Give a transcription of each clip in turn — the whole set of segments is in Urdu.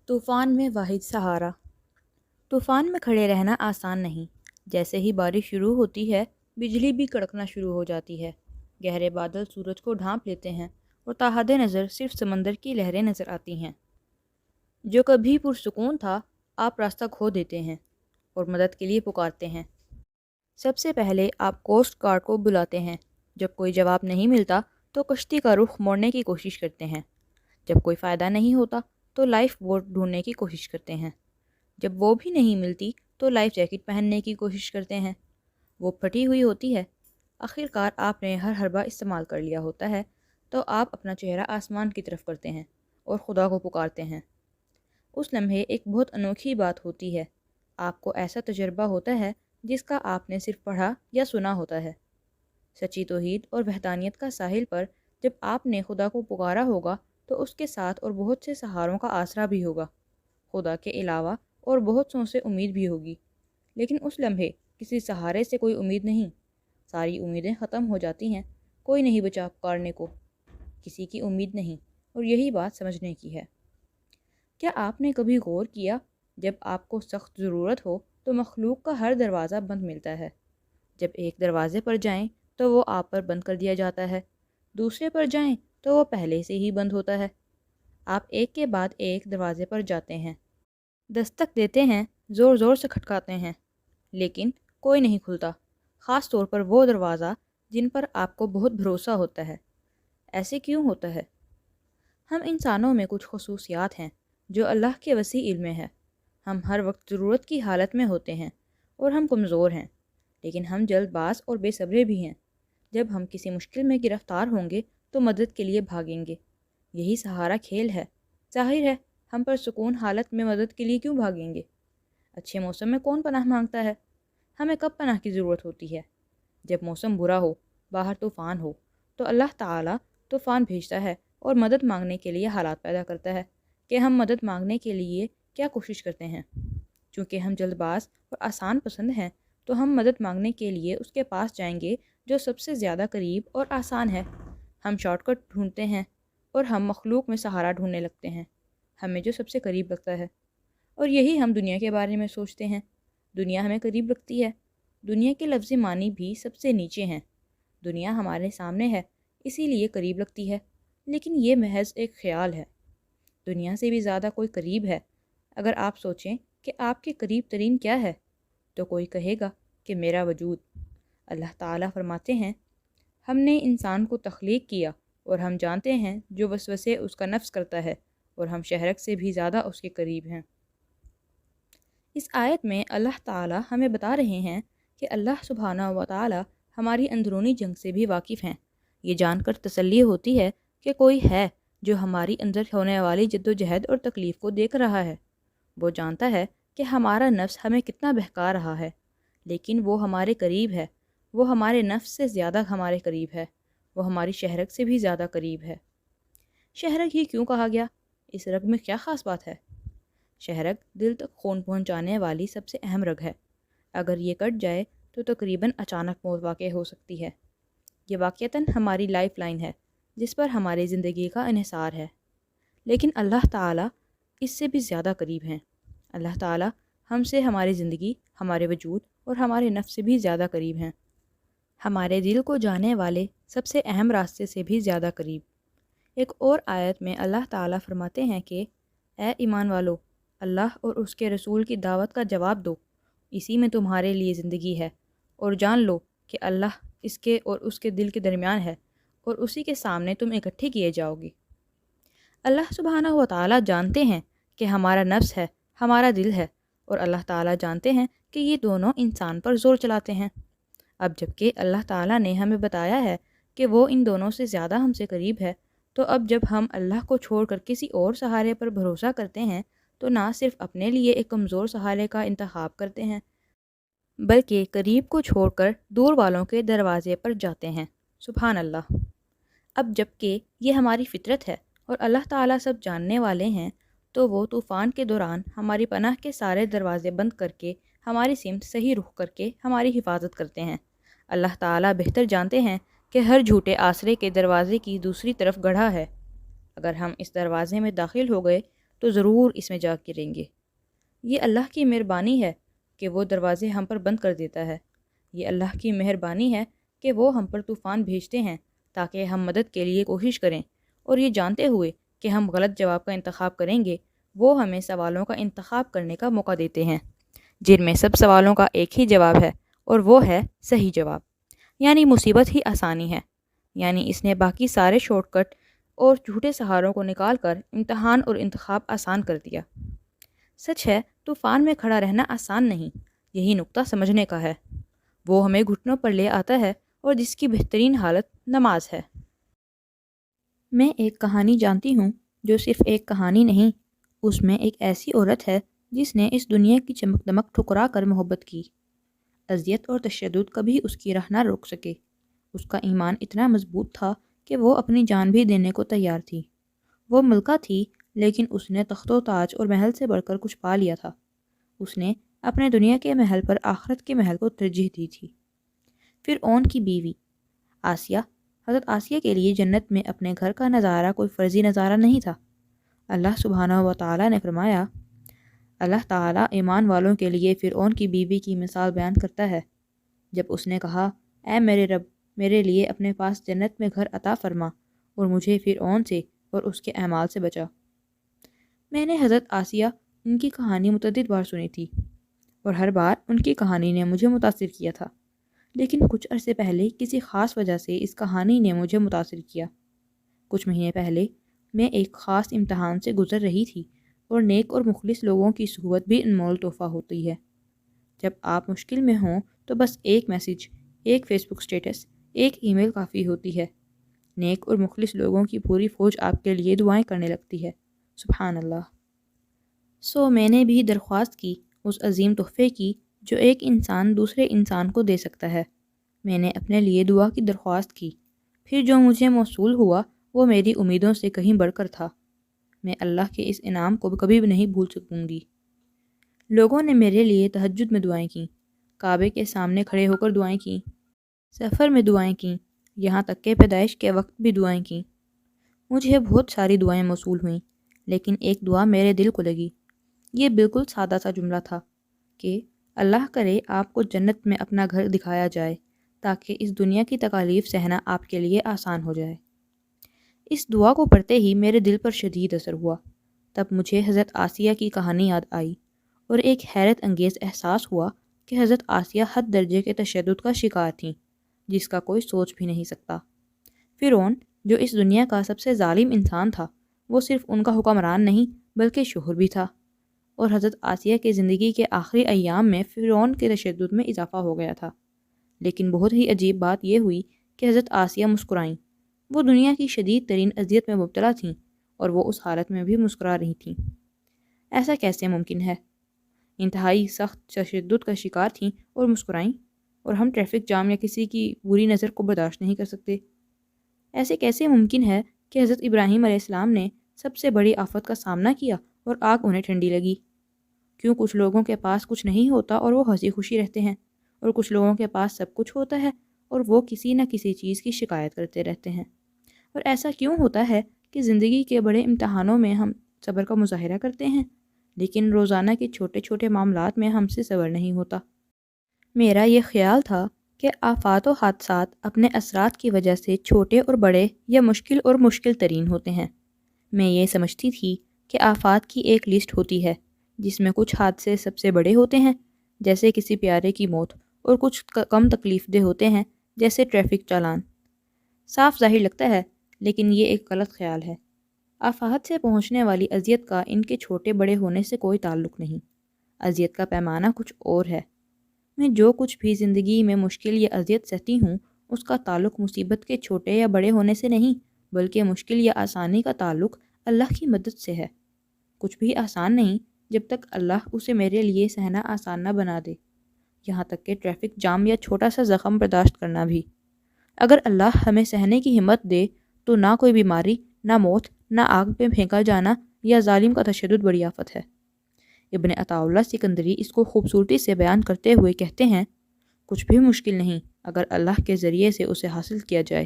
طوفان میں واحد سہارا۔ طوفان میں کھڑے رہنا آسان نہیں۔ جیسے ہی بارش شروع ہوتی ہے بجلی بھی کڑکنا شروع ہو جاتی ہے، گہرے بادل سورج کو ڈھانپ لیتے ہیں اور تاحد نظر صرف سمندر کی لہریں نظر آتی ہیں۔ جو کبھی پرسکون تھا آپ راستہ کھو دیتے ہیں اور مدد کے لیے پکارتے ہیں۔ سب سے پہلے آپ کوسٹ گارڈ کو بلاتے ہیں۔ جب کوئی جواب نہیں ملتا تو کشتی کا رخ موڑنے کی کوشش کرتے ہیں۔ جب کوئی فائدہ نہیں ہوتا تو لائف بوٹ ڈھونڈنے کی کوشش کرتے ہیں۔ جب وہ بھی نہیں ملتی تو لائف جیکٹ پہننے کی کوشش کرتے ہیں۔ وہ پھٹی ہوئی ہوتی ہے۔ آخر کار آپ نے ہر حربہ استعمال کر لیا ہوتا ہے تو آپ اپنا چہرہ آسمان کی طرف کرتے ہیں اور خدا کو پکارتے ہیں۔ اس لمحے ایک بہت انوکھی بات ہوتی ہے۔ آپ کو ایسا تجربہ ہوتا ہے جس کا آپ نے صرف پڑھا یا سنا ہوتا ہے۔ سچی توحید اور وحدانیت کا ساحل پر جب آپ نے خدا کو پکارا ہوگا تو اس کے ساتھ اور بہت سے سہاروں کا آسرا بھی ہوگا۔ خدا کے علاوہ اور بہت سوں سے امید بھی ہوگی، لیکن اس لمحے کسی سہارے سے کوئی امید نہیں۔ ساری امیدیں ختم ہو جاتی ہیں، کوئی نہیں بچا پکارنے کو، کسی کی امید نہیں، اور یہی بات سمجھنے کی ہے۔ کیا آپ نے کبھی غور کیا جب آپ کو سخت ضرورت ہو تو مخلوق کا ہر دروازہ بند ملتا ہے؟ جب ایک دروازے پر جائیں تو وہ آپ پر بند کر دیا جاتا ہے، دوسرے پر جائیں تو وہ پہلے سے ہی بند ہوتا ہے۔ آپ ایک کے بعد ایک دروازے پر جاتے ہیں، دستک دیتے ہیں، زور زور سے کھٹکاتے ہیں، لیکن کوئی نہیں کھلتا، خاص طور پر وہ دروازہ جن پر آپ کو بہت بھروسہ ہوتا ہے۔ ایسے کیوں ہوتا ہے؟ ہم انسانوں میں کچھ خصوصیات ہیں جو اللہ کے وسیع علم میں ہے۔ ہم ہر وقت ضرورت کی حالت میں ہوتے ہیں اور ہم کمزور ہیں، لیکن ہم جلد باز اور بے صبرے بھی ہیں۔ جب ہم کسی مشکل میں گرفتار ہوں گے تو مدد کے لیے بھاگیں گے۔ یہی سہارا کھیل ہے۔ ظاہر ہے ہم پر سکون حالت میں مدد کے لیے کیوں بھاگیں گے؟ اچھے موسم میں کون پناہ مانگتا ہے؟ ہمیں کب پناہ کی ضرورت ہوتی ہے؟ جب موسم برا ہو، باہر طوفان ہو، تو اللہ تعالیٰ طوفان بھیجتا ہے اور مدد مانگنے کے لیے حالات پیدا کرتا ہے کہ ہم مدد مانگنے کے لیے کیا کوشش کرتے ہیں۔ چونکہ ہم جلد باز اور آسان پسند ہیں تو ہم مدد مانگنے کے لیے اس کے پاس جائیں گے جو سب سے زیادہ قریب اور آسان ہے۔ ہم شارٹ کٹ ڈھونڈتے ہیں اور ہم مخلوق میں سہارا ڈھونڈنے لگتے ہیں، ہمیں جو سب سے قریب لگتا ہے۔ اور یہی ہم دنیا کے بارے میں سوچتے ہیں۔ دنیا ہمیں قریب لگتی ہے۔ دنیا کے لفظی معنی بھی سب سے نیچے ہیں۔ دنیا ہمارے سامنے ہے اسی لیے قریب لگتی ہے، لیکن یہ محض ایک خیال ہے۔ دنیا سے بھی زیادہ کوئی قریب ہے۔ اگر آپ سوچیں کہ آپ کے قریب ترین کیا ہے تو کوئی کہے گا کہ میرا وجود۔ اللہ تعالیٰ فرماتے ہیں، ہم نے انسان کو تخلیق کیا اور ہم جانتے ہیں جو وسوسے اس کا نفس کرتا ہے، اور ہم شہرک سے بھی زیادہ اس کے قریب ہیں۔ اس آیت میں اللہ تعالیٰ ہمیں بتا رہے ہیں کہ اللہ سبحانہ و تعالیٰ ہماری اندرونی جنگ سے بھی واقف ہیں۔ یہ جان کر تسلی ہوتی ہے کہ کوئی ہے جو ہماری اندر ہونے والی جد و جہد اور تکلیف کو دیکھ رہا ہے۔ وہ جانتا ہے کہ ہمارا نفس ہمیں کتنا بہکا رہا ہے، لیکن وہ ہمارے قریب ہے۔ وہ ہمارے نفس سے زیادہ ہمارے قریب ہے۔ وہ ہماری شہرک سے بھی زیادہ قریب ہے۔ شہرک ہی کیوں کہا گیا؟ اس رگ میں کیا خاص بات ہے؟ شہرک دل تک خون پہنچانے والی سب سے اہم رگ ہے۔ اگر یہ کٹ جائے تو تقریباً اچانک موت واقع ہو سکتی ہے۔ یہ واقعتاً ہماری لائف لائن ہے جس پر ہماری زندگی کا انحصار ہے، لیکن اللہ تعالیٰ اس سے بھی زیادہ قریب ہیں۔ اللہ تعالیٰ ہم سے ہماری زندگی، ہمارے وجود اور ہمارے نفس سے بھی زیادہ قریب ہیں، ہمارے دل کو جانے والے سب سے اہم راستے سے بھی زیادہ قریب۔ ایک اور آیت میں اللہ تعالیٰ فرماتے ہیں کہ اے ایمان والو، اللہ اور اس کے رسول کی دعوت کا جواب دو، اسی میں تمہارے لیے زندگی ہے، اور جان لو کہ اللہ اس کے اور اس کے دل کے درمیان ہے، اور اسی کے سامنے تم اکٹھے کیے جاؤ گے۔ اللہ سبحانہ و تعالیٰ جانتے ہیں کہ ہمارا نفس ہے، ہمارا دل ہے، اور اللہ تعالیٰ جانتے ہیں کہ یہ دونوں انسان پر زور چلاتے ہیں۔ اب جبکہ اللہ تعالیٰ نے ہمیں بتایا ہے کہ وہ ان دونوں سے زیادہ ہم سے قریب ہے، تو اب جب ہم اللہ کو چھوڑ کر کسی اور سہارے پر بھروسہ کرتے ہیں تو نہ صرف اپنے لیے ایک کمزور سہارے کا انتخاب کرتے ہیں، بلکہ قریب کو چھوڑ کر دور والوں کے دروازے پر جاتے ہیں۔ سبحان اللہ۔ اب جبکہ یہ ہماری فطرت ہے اور اللہ تعالیٰ سب جاننے والے ہیں، تو وہ طوفان کے دوران ہماری پناہ کے سارے دروازے بند کر کے ہماری سمت صحیح رخ کر کے ہماری حفاظت کرتے ہیں۔ اللہ تعالیٰ بہتر جانتے ہیں کہ ہر جھوٹے آسرے کے دروازے کی دوسری طرف گڑھا ہے۔ اگر ہم اس دروازے میں داخل ہو گئے تو ضرور اس میں جا گریں گے۔ یہ اللہ کی مہربانی ہے کہ وہ دروازے ہم پر بند کر دیتا ہے۔ یہ اللہ کی مہربانی ہے کہ وہ ہم پر طوفان بھیجتے ہیں تاکہ ہم مدد کے لیے کوشش کریں، اور یہ جانتے ہوئے کہ ہم غلط جواب کا انتخاب کریں گے، وہ ہمیں سوالوں کا انتخاب کرنے کا موقع دیتے ہیں جن میں سب سوالوں کا ایک ہی جواب ہے، اور وہ ہے صحیح جواب۔ یعنی مصیبت ہی آسانی ہے، یعنی اس نے باقی سارے شارٹ کٹ اور جھوٹے سہاروں کو نکال کر امتحان اور انتخاب آسان کر دیا۔ سچ ہے، طوفان میں کھڑا رہنا آسان نہیں، یہی نقطہ سمجھنے کا ہے۔ وہ ہمیں گھٹنوں پر لے آتا ہے، اور جس کی بہترین حالت نماز ہے۔ میں ایک کہانی جانتی ہوں جو صرف ایک کہانی نہیں، اس میں ایک ایسی عورت ہے جس نے اس دنیا کی چمک دمک ٹھکرا کر محبت کی۔ اذیت اور تشدد کبھی اس کی راہ نہ روک سکے۔ اس کا ایمان اتنا مضبوط تھا کہ وہ اپنی جان بھی دینے کو تیار تھی۔ وہ ملکہ تھی، لیکن اس نے تخت و تاج اور محل سے بڑھ کر کچھ پا لیا تھا۔ اس نے اپنے دنیا کے محل پر آخرت کے محل کو ترجیح دی تھی۔ فرعون کی بیوی آسیہ، حضرت آسیہ کے لیے جنت میں اپنے گھر کا نظارہ کوئی فرضی نظارہ نہیں تھا۔ اللہ سبحانہ و تعالیٰ نے فرمایا، اللہ تعالیٰ ایمان والوں کے لیے فرعون کی بیوی کی مثال بیان کرتا ہے، جب اس نے کہا، اے میرے رب، میرے لیے اپنے پاس جنت میں گھر عطا فرما اور مجھے فرعون سے اور اس کے اعمال سے بچا۔ میں نے حضرت آسیہ ان کی کہانی متعدد بار سنی تھی، اور ہر بار ان کی کہانی نے مجھے متاثر کیا تھا، لیکن کچھ عرصے پہلے کسی خاص وجہ سے اس کہانی نے مجھے متاثر کیا۔ کچھ مہینے پہلے میں ایک خاص امتحان سے گزر رہی تھی، اور نیک اور مخلص لوگوں کی صحبت بھی انمول تحفہ ہوتی ہے۔ جب آپ مشکل میں ہوں تو بس ایک میسج، ایک فیس بک سٹیٹس، ایک ای میل کافی ہوتی ہے۔ نیک اور مخلص لوگوں کی پوری فوج آپ کے لیے دعائیں کرنے لگتی ہے۔ سبحان اللہ۔ میں نے بھی درخواست کی اس عظیم تحفے کی جو ایک انسان دوسرے انسان کو دے سکتا ہے۔ میں نے اپنے لیے دعا کی درخواست کی، پھر جو مجھے موصول ہوا وہ میری امیدوں سے کہیں بڑھ کر تھا۔ میں اللہ کے اس انعام کو کبھی بھی نہیں بھول سکوں گی۔ لوگوں نے میرے لیے تہجد میں دعائیں کیں، کعبے کے سامنے کھڑے ہو کر دعائیں کیں، سفر میں دعائیں کیں، یہاں تک کہ پیدائش کے وقت بھی دعائیں کیں۔ مجھے بہت ساری دعائیں موصول ہوئیں، لیکن ایک دعا میرے دل کو لگی۔ یہ بالکل سادہ سا جملہ تھا کہ اللہ کرے آپ کو جنت میں اپنا گھر دکھایا جائے تاکہ اس دنیا کی تکالیف سہنا آپ کے لیے آسان ہو جائے۔ اس دعا کو پڑھتے ہی میرے دل پر شدید اثر ہوا۔ تب مجھے حضرت آسیہ کی کہانی یاد آئی، اور ایک حیرت انگیز احساس ہوا کہ حضرت آسیہ حد درجے کے تشدد کا شکار تھیں، جس کا کوئی سوچ بھی نہیں سکتا۔ فرعون، جو اس دنیا کا سب سے ظالم انسان تھا، وہ صرف ان کا حکمران نہیں بلکہ شوہر بھی تھا، اور حضرت آسیہ کے زندگی کے آخری ایام میں فرعون کے تشدد میں اضافہ ہو گیا تھا۔ لیکن بہت ہی عجیب بات یہ ہوئی کہ حضرت آسیہ مسکرائیں۔ وہ دنیا کی شدید ترین اذیت میں مبتلا تھیں، اور وہ اس حالت میں بھی مسکرا رہی تھیں۔ ایسا کیسے ممکن ہے؟ انتہائی سخت تشدد کا شکار تھیں اور مسکرائیں، اور ہم ٹریفک جام یا کسی کی بری نظر کو برداشت نہیں کر سکتے۔ ایسے کیسے ممکن ہے کہ حضرت ابراہیم علیہ السلام نے سب سے بڑی آفت کا سامنا کیا اور آگ انہیں ٹھنڈی لگی؟ کیوں کچھ لوگوں کے پاس کچھ نہیں ہوتا اور وہ ہنسی خوشی رہتے ہیں، اور کچھ لوگوں کے پاس سب کچھ ہوتا ہے اور وہ کسی نہ کسی چیز کی شکایت کرتے رہتے ہیں؟ اور ایسا کیوں ہوتا ہے کہ زندگی کے بڑے امتحانوں میں ہم صبر کا مظاہرہ کرتے ہیں، لیکن روزانہ کے چھوٹے چھوٹے معاملات میں ہم سے صبر نہیں ہوتا؟ میرا یہ خیال تھا کہ آفات و حادثات اپنے اثرات کی وجہ سے چھوٹے اور بڑے یا مشکل اور مشکل ترین ہوتے ہیں۔ میں یہ سمجھتی تھی کہ آفات کی ایک لسٹ ہوتی ہے جس میں کچھ حادثے سب سے بڑے ہوتے ہیں، جیسے کسی پیارے کی موت، اور کچھ کم تکلیف دہ ہوتے ہیں، جیسے ٹریفک چالان۔ صاف ظاہر لگتا ہے، لیکن یہ ایک غلط خیال ہے۔ آفات سے پہنچنے والی اذیت کا ان کے چھوٹے بڑے ہونے سے کوئی تعلق نہیں۔ اذیت کا پیمانہ کچھ اور ہے۔ میں جو کچھ بھی زندگی میں مشکل یا اذیت سہتی ہوں، اس کا تعلق مصیبت کے چھوٹے یا بڑے ہونے سے نہیں، بلکہ مشکل یا آسانی کا تعلق اللہ کی مدد سے ہے۔ کچھ بھی آسان نہیں جب تک اللہ اسے میرے لیے سہنا آسان نہ بنا دے، یہاں تک کہ ٹریفک جام یا چھوٹا سا زخم برداشت کرنا بھی۔ اگر اللہ ہمیں سہنے کی ہمت دے تو نہ کوئی بیماری، نہ موت، نہ آگ میں پھینکا جانا یا ظالم کا تشدد بڑی آفت ہے۔ ابن عطاء اللہ سکندری اس کو خوبصورتی سے بیان کرتے ہوئے کہتے ہیں، کچھ بھی مشکل نہیں اگر اللہ کے ذریعے سے اسے حاصل کیا جائے،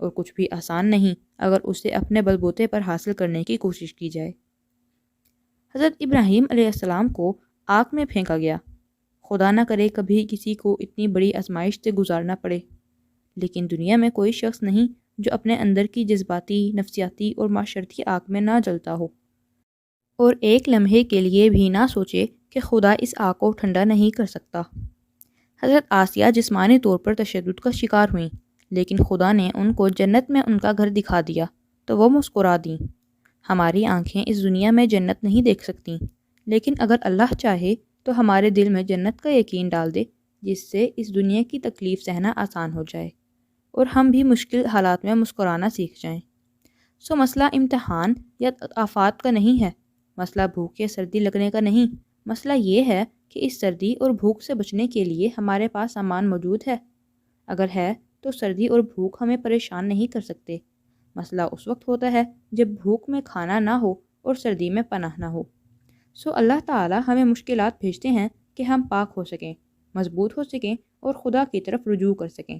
اور کچھ بھی آسان نہیں اگر اسے اپنے بل بوتے پر حاصل کرنے کی کوشش کی جائے۔ حضرت ابراہیم علیہ السلام کو آگ میں پھینکا گیا۔ خدا نہ کرے کبھی کسی کو اتنی بڑی آزمائش سے گزارنا پڑے، لیکن دنیا میں کوئی شخص نہیں جو اپنے اندر کی جذباتی، نفسیاتی اور معاشرتی آگ میں نہ جلتا ہو اور ایک لمحے کے لیے بھی نہ سوچے کہ خدا اس آگ کو ٹھنڈا نہیں کر سکتا۔ حضرت آسیہ جسمانی طور پر تشدد کا شکار ہوئیں، لیکن خدا نے ان کو جنت میں ان کا گھر دکھا دیا تو وہ مسکرا دیں۔ ہماری آنکھیں اس دنیا میں جنت نہیں دیکھ سکتیں، لیکن اگر اللہ چاہے تو ہمارے دل میں جنت کا یقین ڈال دے، جس سے اس دنیا کی تکلیف سہنا آسان ہو جائے اور ہم بھی مشکل حالات میں مسکرانا سیکھ جائیں۔ مسئلہ امتحان یا آفات کا نہیں ہے، مسئلہ بھوک یا سردی لگنے کا نہیں، مسئلہ یہ ہے کہ اس سردی اور بھوک سے بچنے کے لیے ہمارے پاس سامان موجود ہے۔ اگر ہے تو سردی اور بھوک ہمیں پریشان نہیں کر سکتے۔ مسئلہ اس وقت ہوتا ہے جب بھوک میں کھانا نہ ہو اور سردی میں پناہ نہ ہو۔ اللہ تعالیٰ ہمیں مشکلات بھیجتے ہیں کہ ہم پاک ہو سکیں، مضبوط ہو سکیں اور خدا کی طرف رجوع کر سکیں۔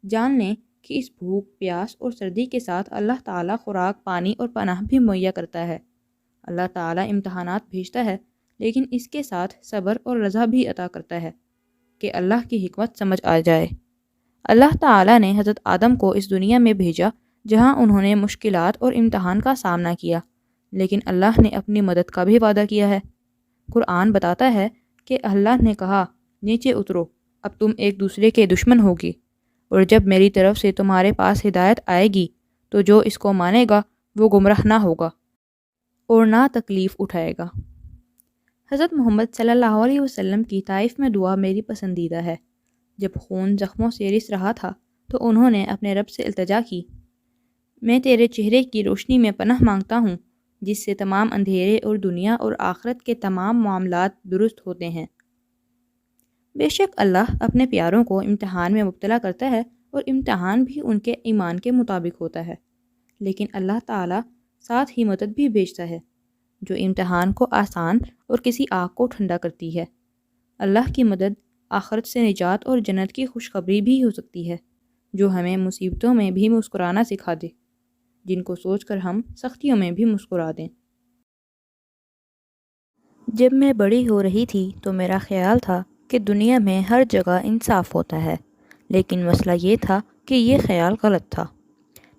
جان لیں کہ اس بھوک، پیاس اور سردی کے ساتھ اللہ تعالیٰ خوراک، پانی اور پناہ بھی مہیا کرتا ہے۔ اللہ تعالیٰ امتحانات بھیجتا ہے، لیکن اس کے ساتھ صبر اور رضا بھی عطا کرتا ہے کہ اللہ کی حکمت سمجھ آ جائے۔ اللہ تعالیٰ نے حضرت آدم کو اس دنیا میں بھیجا جہاں انہوں نے مشکلات اور امتحان کا سامنا کیا، لیکن اللہ نے اپنی مدد کا بھی وعدہ کیا ہے۔ قرآن بتاتا ہے کہ اللہ نے کہا، نیچے اترو، اب تم ایک دوسرے کے دشمن ہوگی، اور جب میری طرف سے تمہارے پاس ہدایت آئے گی تو جو اس کو مانے گا وہ گمراہ نہ ہوگا اور نہ تکلیف اٹھائے گا۔ حضرت محمد صلی اللہ علیہ وسلم کی طائف میں دعا میری پسندیدہ ہے۔ جب خون زخموں سے رس رہا تھا تو انہوں نے اپنے رب سے التجا کی، میں تیرے چہرے کی روشنی میں پناہ مانگتا ہوں جس سے تمام اندھیرے اور دنیا اور آخرت کے تمام معاملات درست ہوتے ہیں۔ بے شک اللہ اپنے پیاروں کو امتحان میں مبتلا کرتا ہے اور امتحان بھی ان کے ایمان کے مطابق ہوتا ہے، لیکن اللہ تعالیٰ ساتھ ہی مدد بھی بھیجتا ہے جو امتحان کو آسان اور کسی آگ کو ٹھنڈا کرتی ہے۔ اللہ کی مدد آخرت سے نجات اور جنت کی خوشخبری بھی ہو سکتی ہے، جو ہمیں مصیبتوں میں بھی مسکرانا سکھا دے، جن کو سوچ کر ہم سختیوں میں بھی مسکرا دیں۔ جب میں بڑی ہو رہی تھی تو میرا خیال تھا کہ دنیا میں ہر جگہ انصاف ہوتا ہے، لیکن مسئلہ یہ تھا کہ یہ خیال غلط تھا۔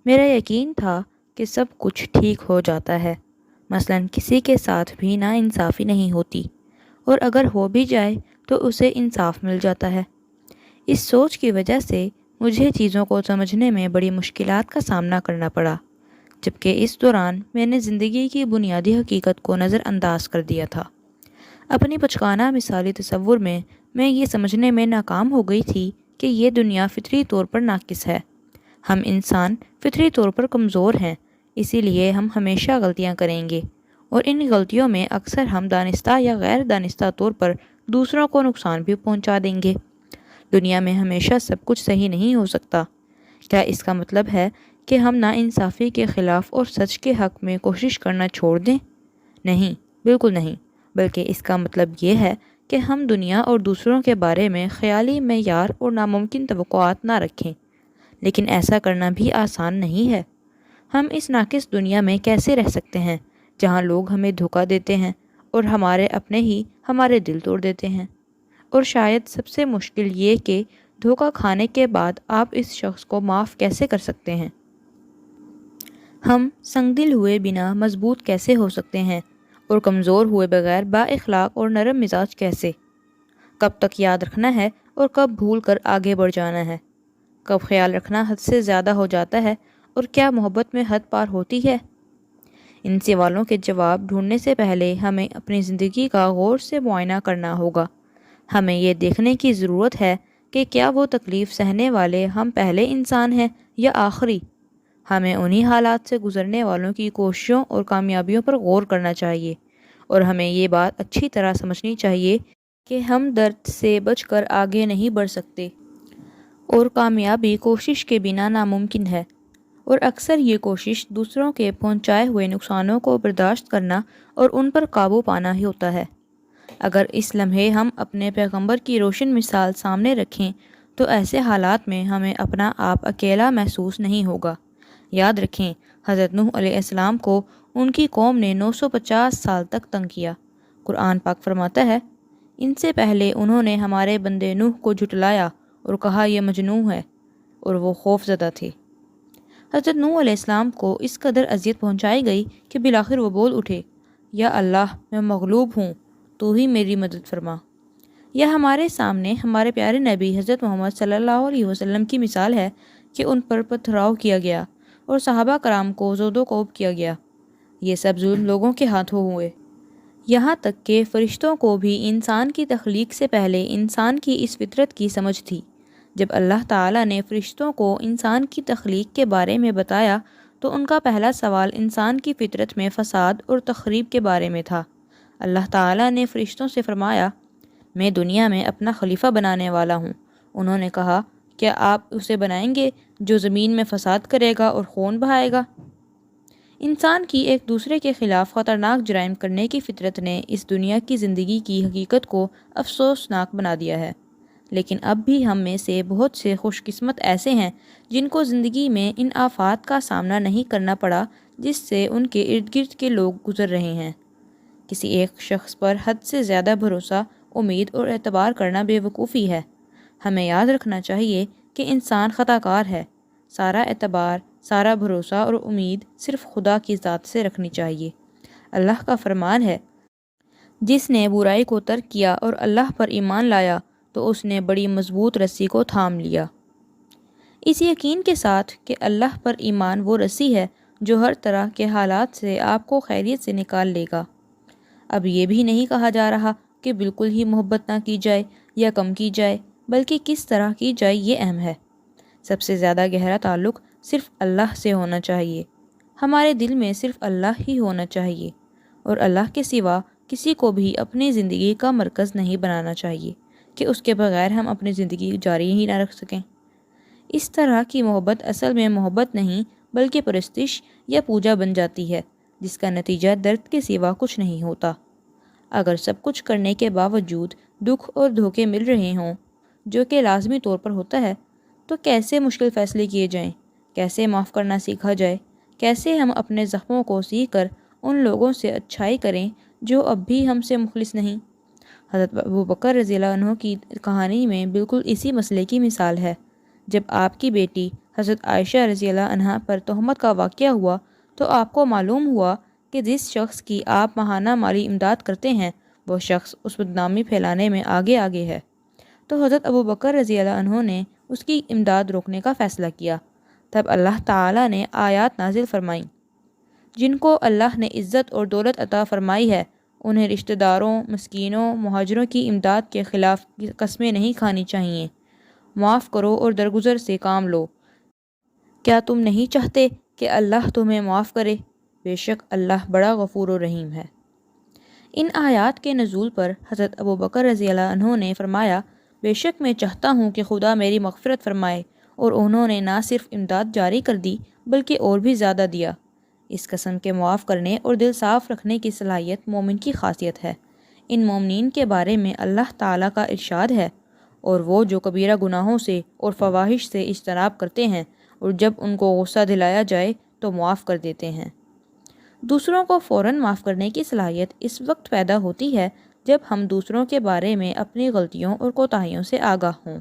میرا یقین تھا کہ سب کچھ ٹھیک ہو جاتا ہے، مثلاً کسی کے ساتھ بھی ناانصافی نہیں ہوتی، اور اگر ہو بھی جائے تو اسے انصاف مل جاتا ہے۔ اس سوچ کی وجہ سے مجھے چیزوں کو سمجھنے میں بڑی مشکلات کا سامنا کرنا پڑا، جبکہ اس دوران میں نے زندگی کی بنیادی حقیقت کو نظر انداز کر دیا تھا۔ اپنی بچگانہ مثالی تصور میں یہ سمجھنے میں ناکام ہو گئی تھی کہ یہ دنیا فطری طور پر ناقص ہے۔ ہم انسان فطری طور پر کمزور ہیں، اسی لیے ہم ہمیشہ غلطیاں کریں گے، اور ان غلطیوں میں اکثر ہم دانستہ یا غیر دانستہ طور پر دوسروں کو نقصان بھی پہنچا دیں گے۔ دنیا میں ہمیشہ سب کچھ صحیح نہیں ہو سکتا۔ کیا اس کا مطلب ہے کہ ہم ناانصافی کے خلاف اور سچ کے حق میں کوشش کرنا چھوڑ دیں؟ نہیں، بالکل نہیں، بلکہ اس کا مطلب یہ ہے کہ ہم دنیا اور دوسروں کے بارے میں خیالی معیار اور ناممکن توقعات نہ رکھیں، لیکن ایسا کرنا بھی آسان نہیں ہے۔ ہم اس ناقص دنیا میں کیسے رہ سکتے ہیں جہاں لوگ ہمیں دھوکہ دیتے ہیں اور ہمارے اپنے ہی ہمارے دل توڑ دیتے ہیں؟ اور شاید سب سے مشکل یہ کہ دھوکہ کھانے کے بعد آپ اس شخص کو معاف کیسے کر سکتے ہیں؟ ہم سنگ دل ہوئے بنا مضبوط کیسے ہو سکتے ہیں، اور کمزور ہوئے بغیر با اخلاق اور نرم مزاج کیسے؟ کب تک یاد رکھنا ہے اور کب بھول کر آگے بڑھ جانا ہے؟ کب خیال رکھنا حد سے زیادہ ہو جاتا ہے اور کیا محبت میں حد پار ہوتی ہے؟ ان سوالوں کے جواب ڈھونڈنے سے پہلے ہمیں اپنی زندگی کا غور سے معائنہ کرنا ہوگا۔ ہمیں یہ دیکھنے کی ضرورت ہے کہ کیا وہ تکلیف سہنے والے ہم پہلے انسان ہیں یا آخری؟ ہمیں انہی حالات سے گزرنے والوں کی کوششوں اور کامیابیوں پر غور کرنا چاہیے، اور ہمیں یہ بات اچھی طرح سمجھنی چاہیے کہ ہم درد سے بچ کر آگے نہیں بڑھ سکتے، اور کامیابی کوشش کے بنا ناممکن ہے، اور اکثر یہ کوشش دوسروں کے پہنچائے ہوئے نقصانوں کو برداشت کرنا اور ان پر قابو پانا ہی ہوتا ہے۔ اگر اس لمحے ہم اپنے پیغمبر کی روشن مثال سامنے رکھیں تو ایسے حالات میں ہمیں اپنا آپ اکیلا محسوس نہیں ہوگا، یاد رکھیں، حضرت نوح علیہ السلام کو ان کی قوم نے 950 سال تک تنگ کیا۔ قرآن پاک فرماتا ہے، ان سے پہلے انہوں نے ہمارے بندے نوح کو جھٹلایا اور کہا یہ مجنون ہے، اور وہ خوف زدہ تھے۔ حضرت نوح علیہ السلام کو اس قدر اذیت پہنچائی گئی کہ بالآخر وہ بول اٹھے، یا اللہ میں مغلوب ہوں، تو ہی میری مدد فرما۔ یہ ہمارے سامنے ہمارے پیارے نبی حضرت محمد صلی اللہ علیہ وسلم کی مثال ہے کہ ان پر پتھراؤ کیا گیا اور صحابہ کرام کو زود و کوب کیا گیا۔ یہ سب ظلم لوگوں کے ہاتھوں ہوئے، یہاں تک کہ فرشتوں کو بھی انسان کی تخلیق سے پہلے انسان کی اس فطرت کی سمجھ تھی۔ جب اللہ تعالیٰ نے فرشتوں کو انسان کی تخلیق کے بارے میں بتایا تو ان کا پہلا سوال انسان کی فطرت میں فساد اور تخریب کے بارے میں تھا۔ اللہ تعالیٰ نے فرشتوں سے فرمایا، میں دنیا میں اپنا خلیفہ بنانے والا ہوں۔ انہوں نے کہا، کیا آپ اسے بنائیں گے جو زمین میں فساد کرے گا اور خون بہائے گا؟ انسان کی ایک دوسرے کے خلاف خطرناک جرائم کرنے کی فطرت نے اس دنیا کی زندگی کی حقیقت کو افسوسناک بنا دیا ہے، لیکن اب بھی ہم میں سے بہت سے خوش قسمت ایسے ہیں جن کو زندگی میں ان آفات کا سامنا نہیں کرنا پڑا جس سے ان کے ارد گرد کے لوگ گزر رہے ہیں۔ کسی ایک شخص پر حد سے زیادہ بھروسہ، امید اور اعتبار کرنا بے وقوفی ہے۔ ہمیں یاد رکھنا چاہیے کہ انسان خطا کار ہے۔ سارا اعتبار، سارا بھروسہ اور امید صرف خدا کی ذات سے رکھنی چاہیے۔ اللہ کا فرمان ہے، جس نے برائی کو ترک کیا اور اللہ پر ایمان لایا تو اس نے بڑی مضبوط رسی کو تھام لیا۔ اس یقین کے ساتھ کہ اللہ پر ایمان وہ رسی ہے جو ہر طرح کے حالات سے آپ کو خیریت سے نکال لے گا۔ اب یہ بھی نہیں کہا جا رہا کہ بالکل ہی محبت نہ کی جائے یا کم کی جائے، بلکہ کس طرح کی جائے یہ اہم ہے۔ سب سے زیادہ گہرا تعلق صرف اللہ سے ہونا چاہیے۔ ہمارے دل میں صرف اللہ ہی ہونا چاہیے اور اللہ کے سوا کسی کو بھی اپنی زندگی کا مرکز نہیں بنانا چاہیے کہ اس کے بغیر ہم اپنی زندگی جاری ہی نہ رکھ سکیں۔ اس طرح کی محبت اصل میں محبت نہیں بلکہ پرستش یا پوجا بن جاتی ہے، جس کا نتیجہ درد کے سوا کچھ نہیں ہوتا۔ اگر سب کچھ کرنے کے باوجود دکھ اور دھوکے مل رہے ہوں، جو کہ لازمی طور پر ہوتا ہے، تو کیسے مشکل فیصلے کیے جائیں، کیسے معاف کرنا سیکھا جائے، کیسے ہم اپنے زخموں کو سی کر ان لوگوں سے اچھائی کریں جو اب بھی ہم سے مخلص نہیں۔ حضرت ابوبکر رضی اللہ عنہ کی کہانی میں بالکل اسی مسئلے کی مثال ہے۔ جب آپ کی بیٹی حضرت عائشہ رضی اللہ عنہا پر تہمت کا واقعہ ہوا تو آپ کو معلوم ہوا کہ جس شخص کی آپ ماہانہ مالی امداد کرتے ہیں وہ شخص اس بدنامی پھیلانے میں آگے آگے ہے، تو حضرت ابوبکر رضی اللہ عنہ نے اس کی امداد روکنے کا فیصلہ کیا۔ تب اللہ تعالیٰ نے آیات نازل فرمائیں، جن کو اللہ نے عزت اور دولت عطا فرمائی ہے انہیں رشتہ داروں، مسکینوں، مہاجروں کی امداد کے خلاف قسمیں نہیں کھانی چاہیے۔ معاف کرو اور درگزر سے کام لو۔ کیا تم نہیں چاہتے کہ اللہ تمہیں معاف کرے؟ بے شک اللہ بڑا غفور و رحیم ہے۔ ان آیات کے نزول پر حضرت ابوبکر رضی اللہ عنہ نے فرمایا، بے شک میں چاہتا ہوں کہ خدا میری مغفرت فرمائے، اور انہوں نے نہ صرف امداد جاری کر دی بلکہ اور بھی زیادہ دیا۔ اس قسم کے معاف کرنے اور دل صاف رکھنے کی صلاحیت مومن کی خاصیت ہے۔ ان مومنین کے بارے میں اللہ تعالیٰ کا ارشاد ہے، اور وہ جو کبیرہ گناہوں سے اور فواحش سے اجتناب کرتے ہیں اور جب ان کو غصہ دلایا جائے تو معاف کر دیتے ہیں۔ دوسروں کو فوراً معاف کرنے کی صلاحیت اس وقت پیدا ہوتی ہے جب ہم دوسروں کے بارے میں اپنی غلطیوں اور کوتاہیوں سے آگاہ ہوں،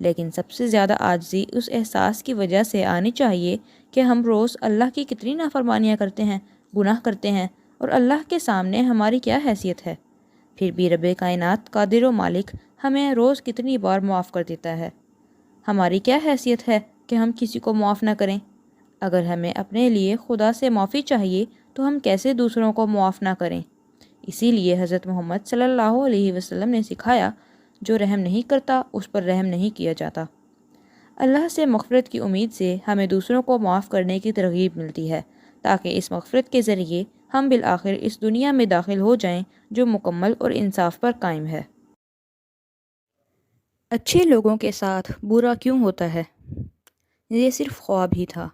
لیکن سب سے زیادہ عاجزی اس احساس کی وجہ سے آنی چاہیے کہ ہم روز اللہ کی کتنی نافرمانیاں کرتے ہیں، گناہ کرتے ہیں، اور اللہ کے سامنے ہماری کیا حیثیت ہے۔ پھر بھی رب کائنات قادر و مالک ہمیں روز کتنی بار معاف کر دیتا ہے۔ ہماری کیا حیثیت ہے کہ ہم کسی کو معاف نہ کریں؟ اگر ہمیں اپنے لیے خدا سے معافی چاہیے تو ہم کیسے دوسروں کو معاف نہ کریں؟ اسی لیے حضرت محمد صلی اللہ علیہ وسلم نے سکھایا، جو رحم نہیں کرتا اس پر رحم نہیں کیا جاتا۔ اللہ سے مغفرت کی امید سے ہمیں دوسروں کو معاف کرنے کی ترغیب ملتی ہے، تاکہ اس مغفرت کے ذریعے ہم بالآخر اس دنیا میں داخل ہو جائیں جو مکمل اور انصاف پر قائم ہے۔ اچھے لوگوں کے ساتھ برا کیوں ہوتا ہے؟ یہ صرف خواب ہی تھا،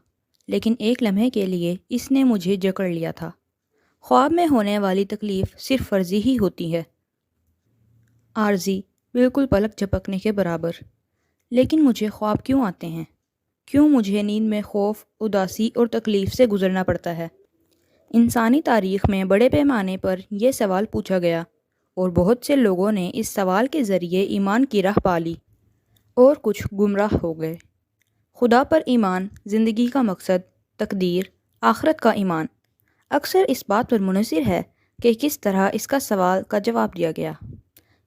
لیکن ایک لمحے کے لیے اس نے مجھے جکڑ لیا تھا۔ خواب میں ہونے والی تکلیف صرف عارضی ہی ہوتی ہے، عارضی، بالکل پلک جھپکنے کے برابر۔ لیکن مجھے خواب کیوں آتے ہیں؟ کیوں مجھے نیند میں خوف، اداسی اور تکلیف سے گزرنا پڑتا ہے؟ انسانی تاریخ میں بڑے پیمانے پر یہ سوال پوچھا گیا اور بہت سے لوگوں نے اس سوال کے ذریعے ایمان کی راہ پا لی اور کچھ گمراہ ہو گئے۔ خدا پر ایمان، زندگی کا مقصد، تقدیر، آخرت کا ایمان اکثر اس بات پر منحصر ہے کہ کس طرح اس کا سوال کا جواب دیا گیا۔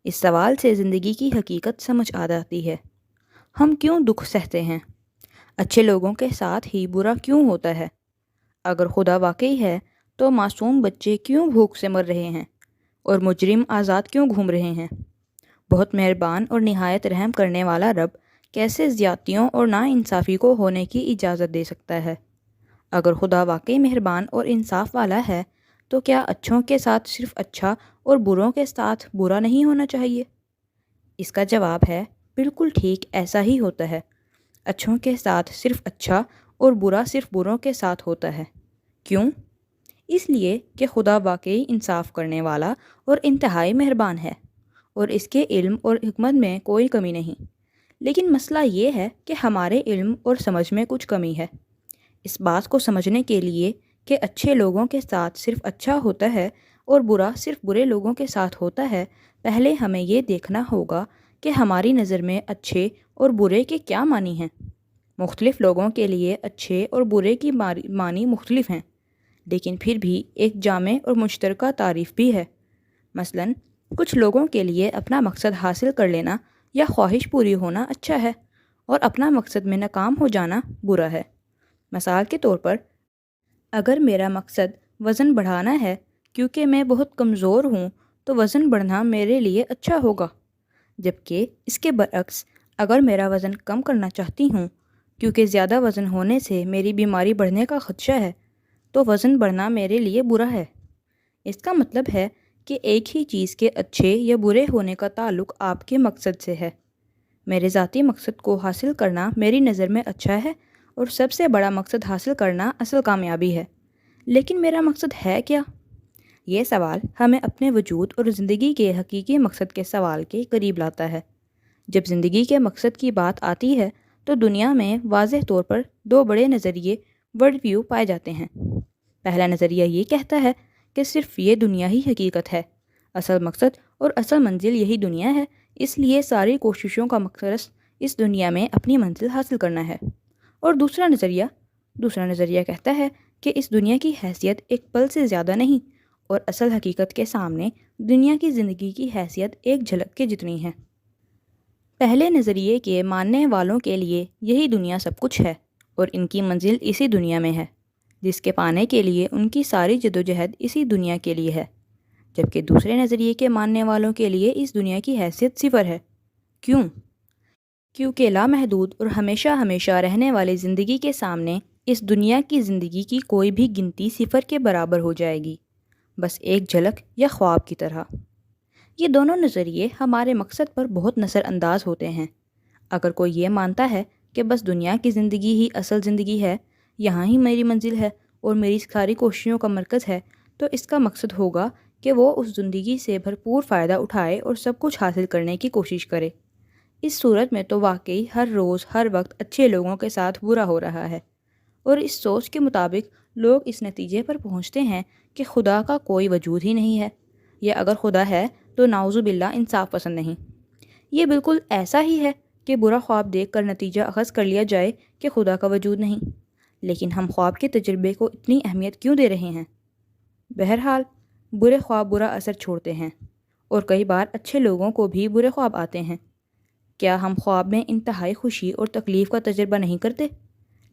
اس سوال سے زندگی کی حقیقت سمجھ آ جاتی ہے۔ ہم کیوں دکھ سہتے ہیں؟ اچھے لوگوں کے ساتھ ہی برا کیوں ہوتا ہے؟ اگر خدا واقعی ہے تو معصوم بچے کیوں بھوک سے مر رہے ہیں اور مجرم آزاد کیوں گھوم رہے ہیں؟ بہت مہربان اور نہایت رحم کرنے والا رب کیسے زیادتیوں اور ناانصافی کو ہونے کی اجازت دے سکتا ہے؟ اگر خدا واقعی مہربان اور انصاف والا ہے تو کیا اچھوں کے ساتھ صرف اچھا اور بروں کے ساتھ برا نہیں ہونا چاہیے؟ اس کا جواب ہے بالکل ٹھیک ایسا ہی ہوتا ہے۔ اچھوں کے ساتھ صرف اچھا اور برا صرف بروں کے ساتھ ہوتا ہے۔ کیوں؟ اس لیے کہ خدا واقعی انصاف کرنے والا اور انتہائی مہربان ہے اور اس کے علم اور حکمت میں کوئی کمی نہیں۔ لیکن مسئلہ یہ ہے کہ ہمارے علم اور سمجھ میں کچھ کمی ہے۔ اس بات کو سمجھنے کے لیے کہ اچھے لوگوں کے ساتھ صرف اچھا ہوتا ہے اور برا صرف برے لوگوں کے ساتھ ہوتا ہے، پہلے ہمیں یہ دیکھنا ہوگا کہ ہماری نظر میں اچھے اور برے کے کیا معنی ہیں۔ مختلف لوگوں کے لیے اچھے اور برے کی معنی مختلف ہیں، لیکن پھر بھی ایک جامع اور مشترکہ تعریف بھی ہے۔ مثلاً کچھ لوگوں کے لیے اپنا مقصد حاصل کر لینا یا خواہش پوری ہونا اچھا ہے اور اپنا مقصد میں ناکام ہو جانا برا ہے۔ مثال کے طور پر، اگر میرا مقصد وزن بڑھانا ہے کیونکہ میں بہت کمزور ہوں تو وزن بڑھنا میرے لیے اچھا ہوگا، جبکہ اس کے برعکس اگر میرا وزن کم کرنا چاہتی ہوں کیونکہ زیادہ وزن ہونے سے میری بیماری بڑھنے کا خدشہ ہے تو وزن بڑھنا میرے لیے برا ہے۔ اس کا مطلب ہے کہ ایک ہی چیز کے اچھے یا برے ہونے کا تعلق آپ کے مقصد سے ہے۔ میرے ذاتی مقصد کو حاصل کرنا میری نظر میں اچھا ہے اور سب سے بڑا مقصد حاصل کرنا اصل کامیابی ہے، لیکن میرا مقصد ہے کیا؟ یہ سوال ہمیں اپنے وجود اور زندگی کے حقیقی مقصد کے سوال کے قریب لاتا ہے۔ جب زندگی کے مقصد کی بات آتی ہے تو دنیا میں واضح طور پر دو بڑے نظریے ورلڈ ویو پائے جاتے ہیں۔ پہلا نظریہ یہ کہتا ہے کہ صرف یہ دنیا ہی حقیقت ہے، اصل مقصد اور اصل منزل یہی دنیا ہے، اس لیے ساری کوششوں کا مقصد اس دنیا میں اپنی منزل حاصل کرنا ہے۔ اور دوسرا نظریہ کہتا ہے کہ اس دنیا کی حیثیت ایک پل سے زیادہ نہیں اور اصل حقیقت کے سامنے دنیا کی زندگی کی حیثیت ایک جھلک کے جتنی ہے۔ پہلے نظریے کے ماننے والوں کے لیے یہی دنیا سب کچھ ہے اور ان کی منزل اسی دنیا میں ہے، جس کے پانے کے لیے ان کی ساری جدوجہد اسی دنیا کے لیے ہے، جبکہ دوسرے نظریے کے ماننے والوں کے لیے اس دنیا کی حیثیت صفر ہے۔ کیوں؟ کیونکہ لامحدود اور ہمیشہ رہنے والی زندگی کے سامنے اس دنیا کی زندگی کی کوئی بھی گنتی صفر کے برابر ہو جائے گی، بس ایک جھلک یا خواب کی طرح۔ یہ دونوں نظریے ہمارے مقصد پر بہت نظر انداز ہوتے ہیں۔ اگر کوئی یہ مانتا ہے کہ بس دنیا کی زندگی ہی اصل زندگی ہے، یہاں ہی میری منزل ہے اور میری ساری کوششوں کا مرکز ہے، تو اس کا مقصد ہوگا کہ وہ اس زندگی سے بھرپور فائدہ اٹھائے اور سب کچھ حاصل کرنے کی کوشش کرے۔ اس صورت میں تو واقعی ہر روز ہر وقت اچھے لوگوں کے ساتھ برا ہو رہا ہے، اور اس سوچ کے مطابق لوگ اس نتیجے پر پہنچتے ہیں کہ خدا کا کوئی وجود ہی نہیں ہے، یا اگر خدا ہے تو نعوذ باللہ انصاف پسند نہیں۔ یہ بالکل ایسا ہی ہے کہ برا خواب دیکھ کر نتیجہ اخذ کر لیا جائے کہ خدا کا وجود نہیں، لیکن ہم خواب کے تجربے کو اتنی اہمیت کیوں دے رہے ہیں؟ بہرحال برے خواب برا اثر چھوڑتے ہیں، اور کئی بار اچھے لوگوں کو بھی برے خواب آتے ہیں۔ کیا ہم خواب میں انتہائی خوشی اور تکلیف کا تجربہ نہیں کرتے؟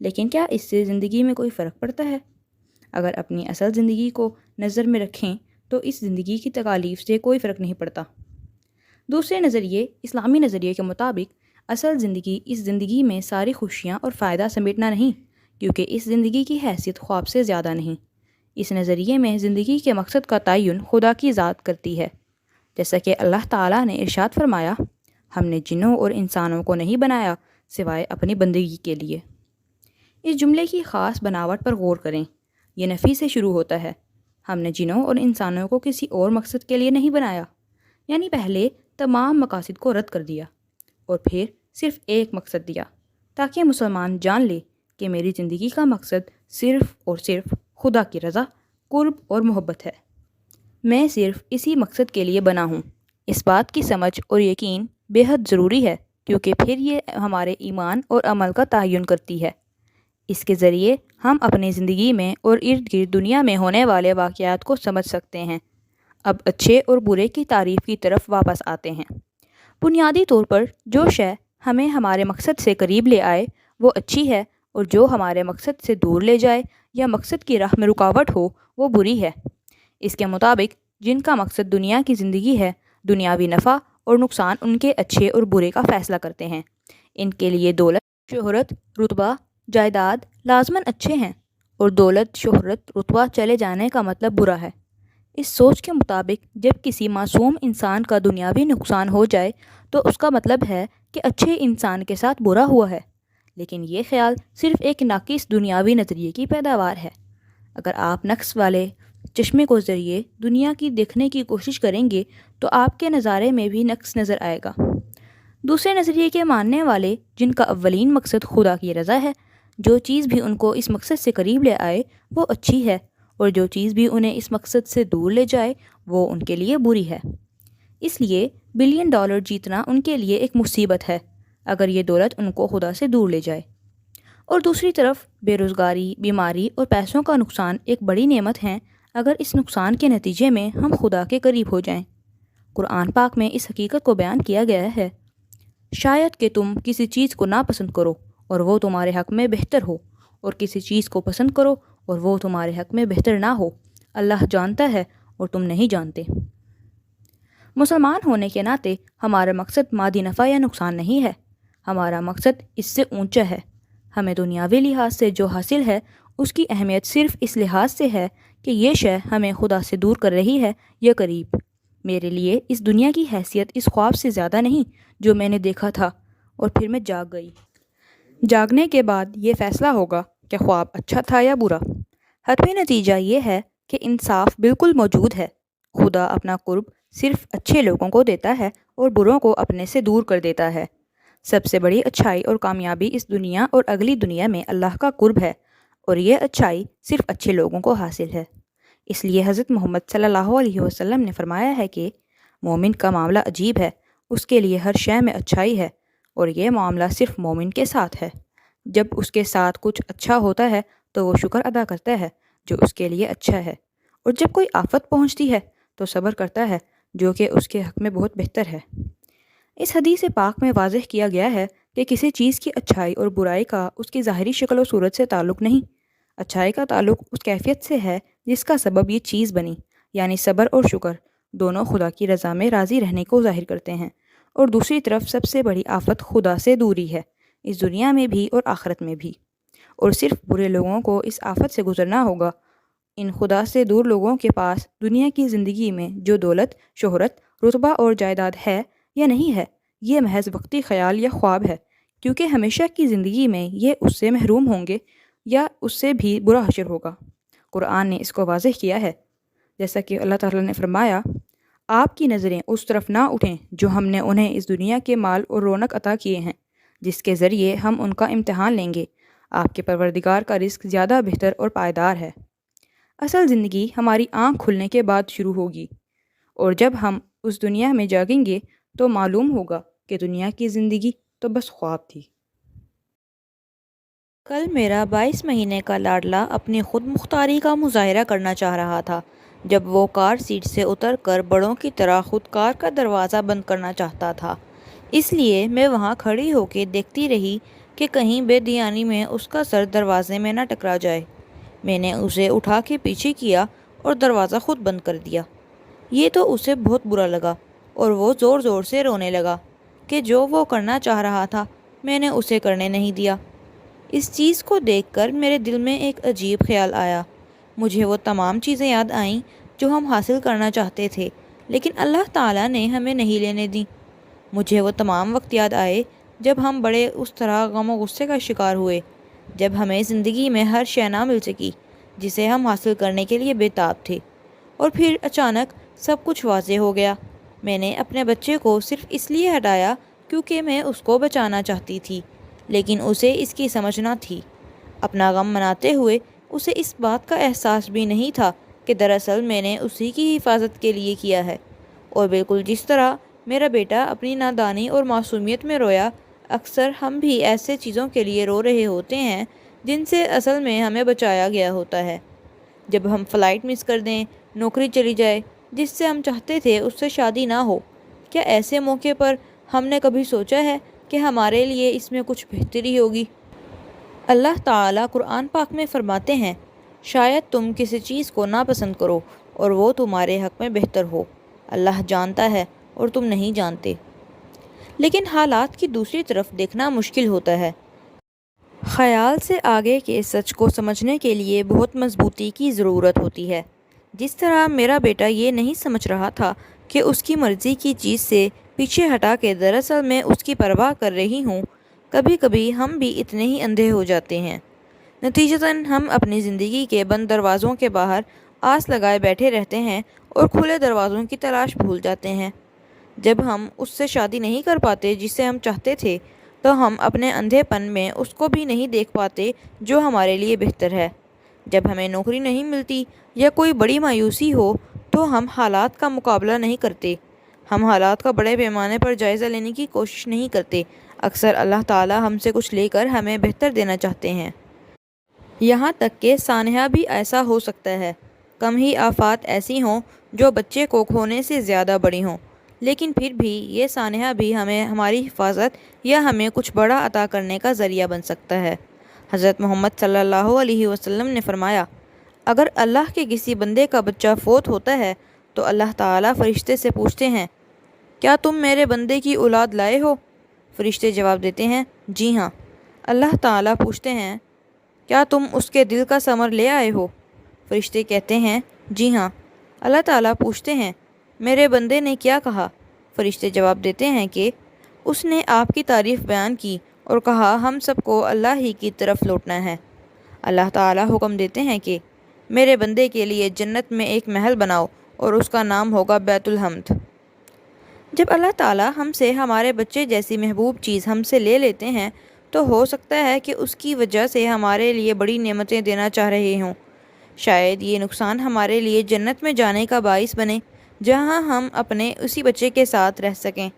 لیکن کیا اس سے زندگی میں کوئی فرق پڑتا ہے؟ اگر اپنی اصل زندگی کو نظر میں رکھیں تو اس زندگی کی تکالیف سے کوئی فرق نہیں پڑتا۔ دوسرے نظریے، اسلامی نظریے کے مطابق اصل زندگی اس زندگی میں ساری خوشیاں اور فائدہ سمیٹنا نہیں، کیونکہ اس زندگی کی حیثیت خواب سے زیادہ نہیں۔ اس نظریے میں زندگی کے مقصد کا تعین خدا کی ذات کرتی ہے، جیسا کہ اللہ تعالیٰ نے ارشاد فرمایا، ہم نے جنوں اور انسانوں کو نہیں بنایا سوائے اپنی بندگی کے لیے۔ اس جملے کی خاص بناوٹ پر غور کریں۔ یہ نفی سے شروع ہوتا ہے، ہم نے جنوں اور انسانوں کو کسی اور مقصد کے لیے نہیں بنایا، یعنی پہلے تمام مقاصد کو رد کر دیا اور پھر صرف ایک مقصد دیا، تاکہ مسلمان جان لے کہ میری زندگی کا مقصد صرف اور صرف خدا کی رضا، قرب اور محبت ہے۔ میں صرف اسی مقصد کے لیے بنا ہوں۔ اس بات کی سمجھ اور یقین بے حد ضروری ہے، کیونکہ پھر یہ ہمارے ایمان اور عمل کا تعین کرتی ہے۔ اس کے ذریعے ہم اپنی زندگی میں اور ارد گرد دنیا میں ہونے والے واقعات کو سمجھ سکتے ہیں۔ اب اچھے اور برے کی تعریف کی طرف واپس آتے ہیں۔ بنیادی طور پر جو شے ہمیں ہمارے مقصد سے قریب لے آئے وہ اچھی ہے، اور جو ہمارے مقصد سے دور لے جائے یا مقصد کی راہ میں رکاوٹ ہو وہ بری ہے۔ اس کے مطابق جن کا مقصد دنیا کی زندگی ہے، دنیاوی نفع اور نقصان ان کے اچھے اور برے کا فیصلہ کرتے ہیں۔ ان کے لیے دولت، شہرت، رتبہ، جائیداد لازماً اچھے ہیں، اور دولت، شہرت، رتبہ چلے جانے کا مطلب برا ہے۔ اس سوچ کے مطابق جب کسی معصوم انسان کا دنیاوی نقصان ہو جائے تو اس کا مطلب ہے کہ اچھے انسان کے ساتھ برا ہوا ہے، لیکن یہ خیال صرف ایک ناقص دنیاوی نظریے کی پیداوار ہے۔ اگر آپ نقص والے چشمے کو ذریعے دنیا کی دیکھنے کی کوشش کریں گے تو آپ کے نظارے میں بھی نقص نظر آئے گا۔ دوسرے نظریے کے ماننے والے، جن کا اولین مقصد خدا کی رضا ہے، جو چیز بھی ان کو اس مقصد سے قریب لے آئے وہ اچھی ہے، اور جو چیز بھی انہیں اس مقصد سے دور لے جائے وہ ان کے لیے بری ہے۔ اس لیے بلین ڈالر جیتنا ان کے لیے ایک مصیبت ہے اگر یہ دولت ان کو خدا سے دور لے جائے، اور دوسری طرف بے روزگاری، بیماری اور پیسوں کا نقصان ایک بڑی نعمت ہیں اگر اس نقصان کے نتیجے میں ہم خدا کے قریب ہو جائیں۔ قرآن پاک میں اس حقیقت کو بیان کیا گیا ہے، شاید کہ تم کسی چیز کو ناپسند کرو اور وہ تمہارے حق میں بہتر ہو، اور کسی چیز کو پسند کرو اور وہ تمہارے حق میں بہتر نہ ہو، اللہ جانتا ہے اور تم نہیں جانتے۔ مسلمان ہونے کے ناطے ہمارا مقصد مادی نفع یا نقصان نہیں ہے، ہمارا مقصد اس سے اونچا ہے۔ ہمیں دنیاوی لحاظ سے جو حاصل ہے اس کی اہمیت صرف اس لحاظ سے ہے کہ یہ شے ہمیں خدا سے دور کر رہی ہے یا قریب۔ میرے لیے اس دنیا کی حیثیت اس خواب سے زیادہ نہیں جو میں نے دیکھا تھا اور پھر میں جاگ گئی۔ جاگنے کے بعد یہ فیصلہ ہوگا کہ خواب اچھا تھا یا برا۔ حتمی نتیجہ یہ ہے کہ انصاف بالکل موجود ہے۔ خدا اپنا قرب صرف اچھے لوگوں کو دیتا ہے اور بروں کو اپنے سے دور کر دیتا ہے۔ سب سے بڑی اچھائی اور کامیابی اس دنیا اور اگلی دنیا میں اللہ کا قرب ہے، اور یہ اچھائی صرف اچھے لوگوں کو حاصل ہے۔ اس لیے حضرت محمد صلی اللہ علیہ وسلم نے فرمایا ہے کہ مومن کا معاملہ عجیب ہے، اس کے لیے ہر شے میں اچھائی ہے، اور یہ معاملہ صرف مومن کے ساتھ ہے۔ جب اس کے ساتھ کچھ اچھا ہوتا ہے تو وہ شکر ادا کرتا ہے جو اس کے لیے اچھا ہے، اور جب کوئی آفت پہنچتی ہے تو صبر کرتا ہے جو کہ اس کے حق میں بہت بہتر ہے۔ اس حدیث پاک میں واضح کیا گیا ہے کہ کسی چیز کی اچھائی اور برائی کا اس کی ظاہری شکل و صورت سے تعلق نہیں، اچھائی کا تعلق اس کیفیت سے ہے جس کا سبب یہ چیز بنی، یعنی صبر اور شکر دونوں خدا کی رضا میں راضی رہنے کو ظاہر کرتے ہیں۔ اور دوسری طرف سب سے بڑی آفت خدا سے دوری ہے، اس دنیا میں بھی اور آخرت میں بھی، اور صرف برے لوگوں کو اس آفت سے گزرنا ہوگا۔ ان خدا سے دور لوگوں کے پاس دنیا کی زندگی میں جو دولت، شہرت، رتبہ اور جائیداد ہے یا نہیں ہے، یہ محض وقتی خیال یا خواب ہے، کیونکہ ہمیشہ کی زندگی میں یہ اس سے محروم ہوں گے یا اس سے بھی برا حشر ہوگا۔ قرآن نے اس کو واضح کیا ہے، جیسا کہ اللہ تعالیٰ نے فرمایا، آپ کی نظریں اس طرف نہ اٹھیں جو ہم نے انہیں اس دنیا کے مال اور رونق عطا کیے ہیں، جس کے ذریعے ہم ان کا امتحان لیں گے۔ آپ کے پروردگار کا رزق زیادہ بہتر اور پائیدار ہے۔ اصل زندگی ہماری آنکھ کھلنے کے بعد شروع ہوگی، اور جب ہم اس دنیا میں جاگیں گے تو معلوم ہوگا کہ دنیا کی زندگی تو بس خواب تھی۔ کل میرا 22 مہینے کا لاڈلا اپنی خود مختاری کا مظاہرہ کرنا چاہ رہا تھا جب وہ کار سیٹ سے اتر کر بڑوں کی طرح خود کار کا دروازہ بند کرنا چاہتا تھا۔ اس لیے میں وہاں کھڑی ہو کے دیکھتی رہی کہ کہیں بے دھیانی میں اس کا سر دروازے میں نہ ٹکرا جائے۔ میں نے اسے اٹھا کے پیچھے کیا اور دروازہ خود بند کر دیا۔ یہ تو اسے بہت برا لگا اور وہ زور زور سے رونے لگا کہ جو وہ کرنا چاہ رہا تھا میں نے اسے کرنے نہیں دیا۔ اس چیز کو دیکھ کر میرے دل میں ایک عجیب خیال آیا۔ مجھے وہ تمام چیزیں یاد آئیں جو ہم حاصل کرنا چاہتے تھے لیکن اللہ تعالیٰ نے ہمیں نہیں لینے دیں۔ مجھے وہ تمام وقت یاد آئے جب ہم بڑے اس طرح غم و غصے کا شکار ہوئے، جب ہمیں زندگی میں ہر شے نہ مل سکی جسے ہم حاصل کرنے کے لیے بے تاب تھے، اور پھر اچانک سب کچھ واضح ہو گیا۔ میں نے اپنے بچے کو صرف اس لیے ہٹایا کیونکہ میں اس کو بچانا چاہتی تھی، لیکن اسے اس کی سمجھ نہ تھی۔ اپنا غم مناتے ہوئے اسے اس بات کا احساس بھی نہیں تھا کہ دراصل میں نے اسی کی حفاظت کے لیے کیا ہے، اور بالکل جس طرح میرا بیٹا اپنی نادانی اور معصومیت میں رویا، اکثر ہم بھی ایسے چیزوں کے لیے رو رہے ہوتے ہیں جن سے اصل میں ہمیں بچایا گیا ہوتا ہے۔ جب ہم فلائٹ مس کر دیں، نوکری چلی جائے، جس سے ہم چاہتے تھے اس سے شادی نہ ہو، کیا ایسے موقع پر ہم نے کبھی سوچا ہے کہ ہمارے لیے اس میں کچھ بہتری ہوگی؟ اللہ تعالیٰ قرآن پاک میں فرماتے ہیں، شاید تم کسی چیز کو ناپسند کرو اور وہ تمہارے حق میں بہتر ہو، اللہ جانتا ہے اور تم نہیں جانتے۔ لیکن حالات کی دوسری طرف دیکھنا مشکل ہوتا ہے۔ خیال سے آگے کے سچ کو سمجھنے کے لیے بہت مضبوطی کی ضرورت ہوتی ہے۔ جس طرح میرا بیٹا یہ نہیں سمجھ رہا تھا کہ اس کی مرضی کی چیز سے پیچھے ہٹا کے دراصل میں اس کی پرواہ کر رہی ہوں، کبھی کبھی ہم بھی اتنے ہی اندھے ہو جاتے ہیں۔ نتیجتاً ہم اپنی زندگی کے بند دروازوں کے باہر آس لگائے بیٹھے رہتے ہیں اور کھلے دروازوں کی تلاش بھول جاتے ہیں۔ جب ہم اس سے شادی نہیں کر پاتے جسے ہم چاہتے تھے، تو ہم اپنے اندھے پن میں اس کو بھی نہیں دیکھ پاتے جو ہمارے لیے بہتر ہے۔ جب ہمیں نوکری نہیں ملتی یا کوئی بڑی مایوسی ہو تو ہم حالات کا مقابلہ نہیں کرتے، ہم حالات کا بڑے پیمانے پر جائزہ لینے کی کوشش نہیں کرتے۔ اکثر اللہ تعالیٰ ہم سے کچھ لے کر ہمیں بہتر دینا چاہتے ہیں۔ یہاں تک کہ سانحہ بھی ایسا ہو سکتا ہے۔ کم ہی آفات ایسی ہوں جو بچے کو کھونے سے زیادہ بڑی ہوں، لیکن پھر بھی یہ سانحہ بھی ہمیں ہماری حفاظت یا ہمیں کچھ بڑا عطا کرنے کا ذریعہ بن سکتا ہے۔ حضرت محمد صلی اللہ علیہ وسلم نے فرمایا، اگر اللہ کے کسی بندے کا بچہ فوت ہوتا ہے تو اللہ تعالیٰ فرشتے سے پوچھتے ہیں، کیا تم میرے بندے کی اولاد لائے ہو؟ فرشتے جواب دیتے ہیں، جی ہاں۔ اللہ تعالیٰ پوچھتے ہیں، کیا تم اس کے دل کا ثمر لے آئے ہو؟ فرشتے کہتے ہیں، جی ہاں۔ اللہ تعالیٰ پوچھتے ہیں، میرے بندے نے کیا کہا؟ فرشتے جواب دیتے ہیں کہ اس نے آپ کی تعریف بیان کی اور کہا ہم سب کو اللہ ہی کی طرف لوٹنا ہے۔ اللہ تعالیٰ حکم دیتے ہیں کہ میرے بندے کے لیے جنت میں ایک محل بناؤ اور اس کا نام ہوگا بیت الحمد۔ جب اللہ تعالیٰ ہم سے ہمارے بچے جیسی محبوب چیز ہم سے لے لیتے ہیں تو ہو سکتا ہے کہ اس کی وجہ سے ہمارے لیے بڑی نعمتیں دینا چاہ رہے ہوں۔ شاید یہ نقصان ہمارے لیے جنت میں جانے کا باعث بنے جہاں ہم اپنے اسی بچے کے ساتھ رہ سکیں،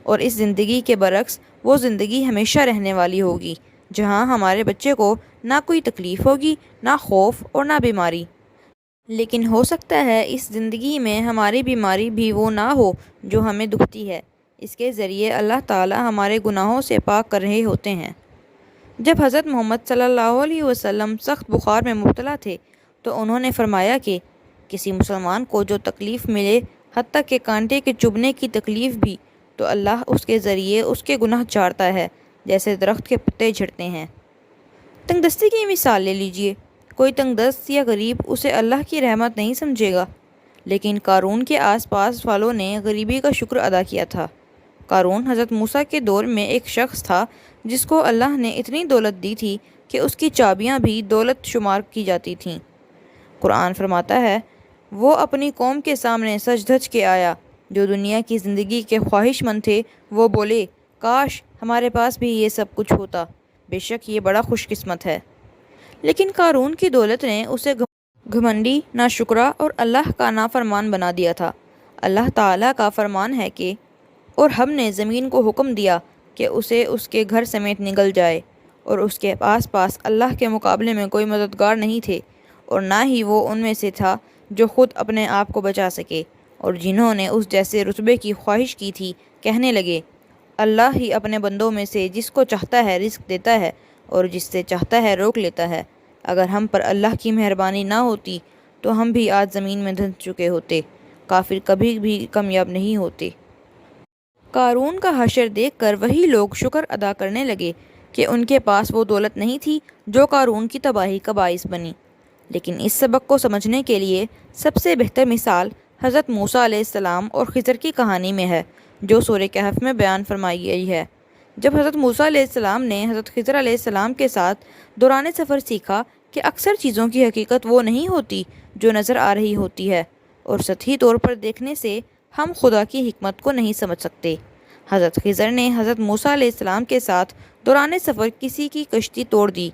اور اس زندگی کے برعکس وہ زندگی ہمیشہ رہنے والی ہوگی جہاں ہمارے بچے کو نہ کوئی تکلیف ہوگی، نہ خوف اور نہ بیماری۔ لیکن ہو سکتا ہے اس زندگی میں ہماری بیماری بھی وہ نہ ہو جو ہمیں دکھتی ہے۔ اس کے ذریعے اللہ تعالیٰ ہمارے گناہوں سے پاک کر رہے ہوتے ہیں۔ جب حضرت محمد صلی اللہ علیہ وسلم سخت بخار میں مبتلا تھے تو انہوں نے فرمایا کہ کسی مسلمان کو جو تکلیف ملے، حتیٰ کہ کانٹے کے چبھنے کی تکلیف بھی، تو اللہ اس کے ذریعے اس کے گناہ جھاڑتا ہے جیسے درخت کے پتے جھڑتے ہیں۔ تنگ دستی کی مثال لے لیجئے۔ کوئی تنگ دست یا غریب اسے اللہ کی رحمت نہیں سمجھے گا، لیکن قارون کے آس پاس والوں نے غریبی کا شکر ادا کیا تھا۔ قارون حضرت موسیٰ کے دور میں ایک شخص تھا جس کو اللہ نے اتنی دولت دی تھی کہ اس کی چابیاں بھی دولت شمار کی جاتی تھیں۔ قرآن فرماتا ہے، وہ اپنی قوم کے سامنے سج دھج کے آیا۔ جو دنیا کی زندگی کے خواہش مند تھے وہ بولے، کاش ہمارے پاس بھی یہ سب کچھ ہوتا، بے شک یہ بڑا خوش قسمت ہے۔ لیکن قارون کی دولت نے اسے گھمنڈی، ناشکرا اور اللہ کا نافرمان بنا دیا تھا۔ اللہ تعالیٰ کا فرمان ہے کہ اور ہم نے زمین کو حکم دیا کہ اسے اس کے گھر سمیت نگل جائے، اور اس کے آس پاس اللہ کے مقابلے میں کوئی مددگار نہیں تھے، اور نہ ہی وہ ان میں سے تھا جو خود اپنے آپ کو بچا سکے۔ اور جنہوں نے اس جیسے رتبے کی خواہش کی تھی کہنے لگے، اللہ ہی اپنے بندوں میں سے جس کو چاہتا ہے رزق دیتا ہے اور جس سے چاہتا ہے روک لیتا ہے۔ اگر ہم پر اللہ کی مہربانی نہ ہوتی تو ہم بھی آج زمین میں دھنس چکے ہوتے۔ کافر کبھی بھی کامیاب نہیں ہوتے۔ قارون کا حشر دیکھ کر وہی لوگ شکر ادا کرنے لگے کہ ان کے پاس وہ دولت نہیں تھی جو قارون کی تباہی کا باعث بنی۔ لیکن اس سبق کو سمجھنے کے لیے سب سے بہتر مثال حضرت موسیٰ علیہ السلام اور خضر کی کہانی میں ہے جو سورہ کہف میں بیان فرمائی گئی ہے۔ جب حضرت موسیٰ علیہ السلام نے حضرت خضر علیہ السلام کے ساتھ دوران سفر سیکھا کہ اکثر چیزوں کی حقیقت وہ نہیں ہوتی جو نظر آ رہی ہوتی ہے، اور سطحی طور پر دیکھنے سے ہم خدا کی حکمت کو نہیں سمجھ سکتے۔ حضرت خضر نے حضرت موسیٰ علیہ السلام کے ساتھ دوران سفر کسی کی کشتی توڑ دی۔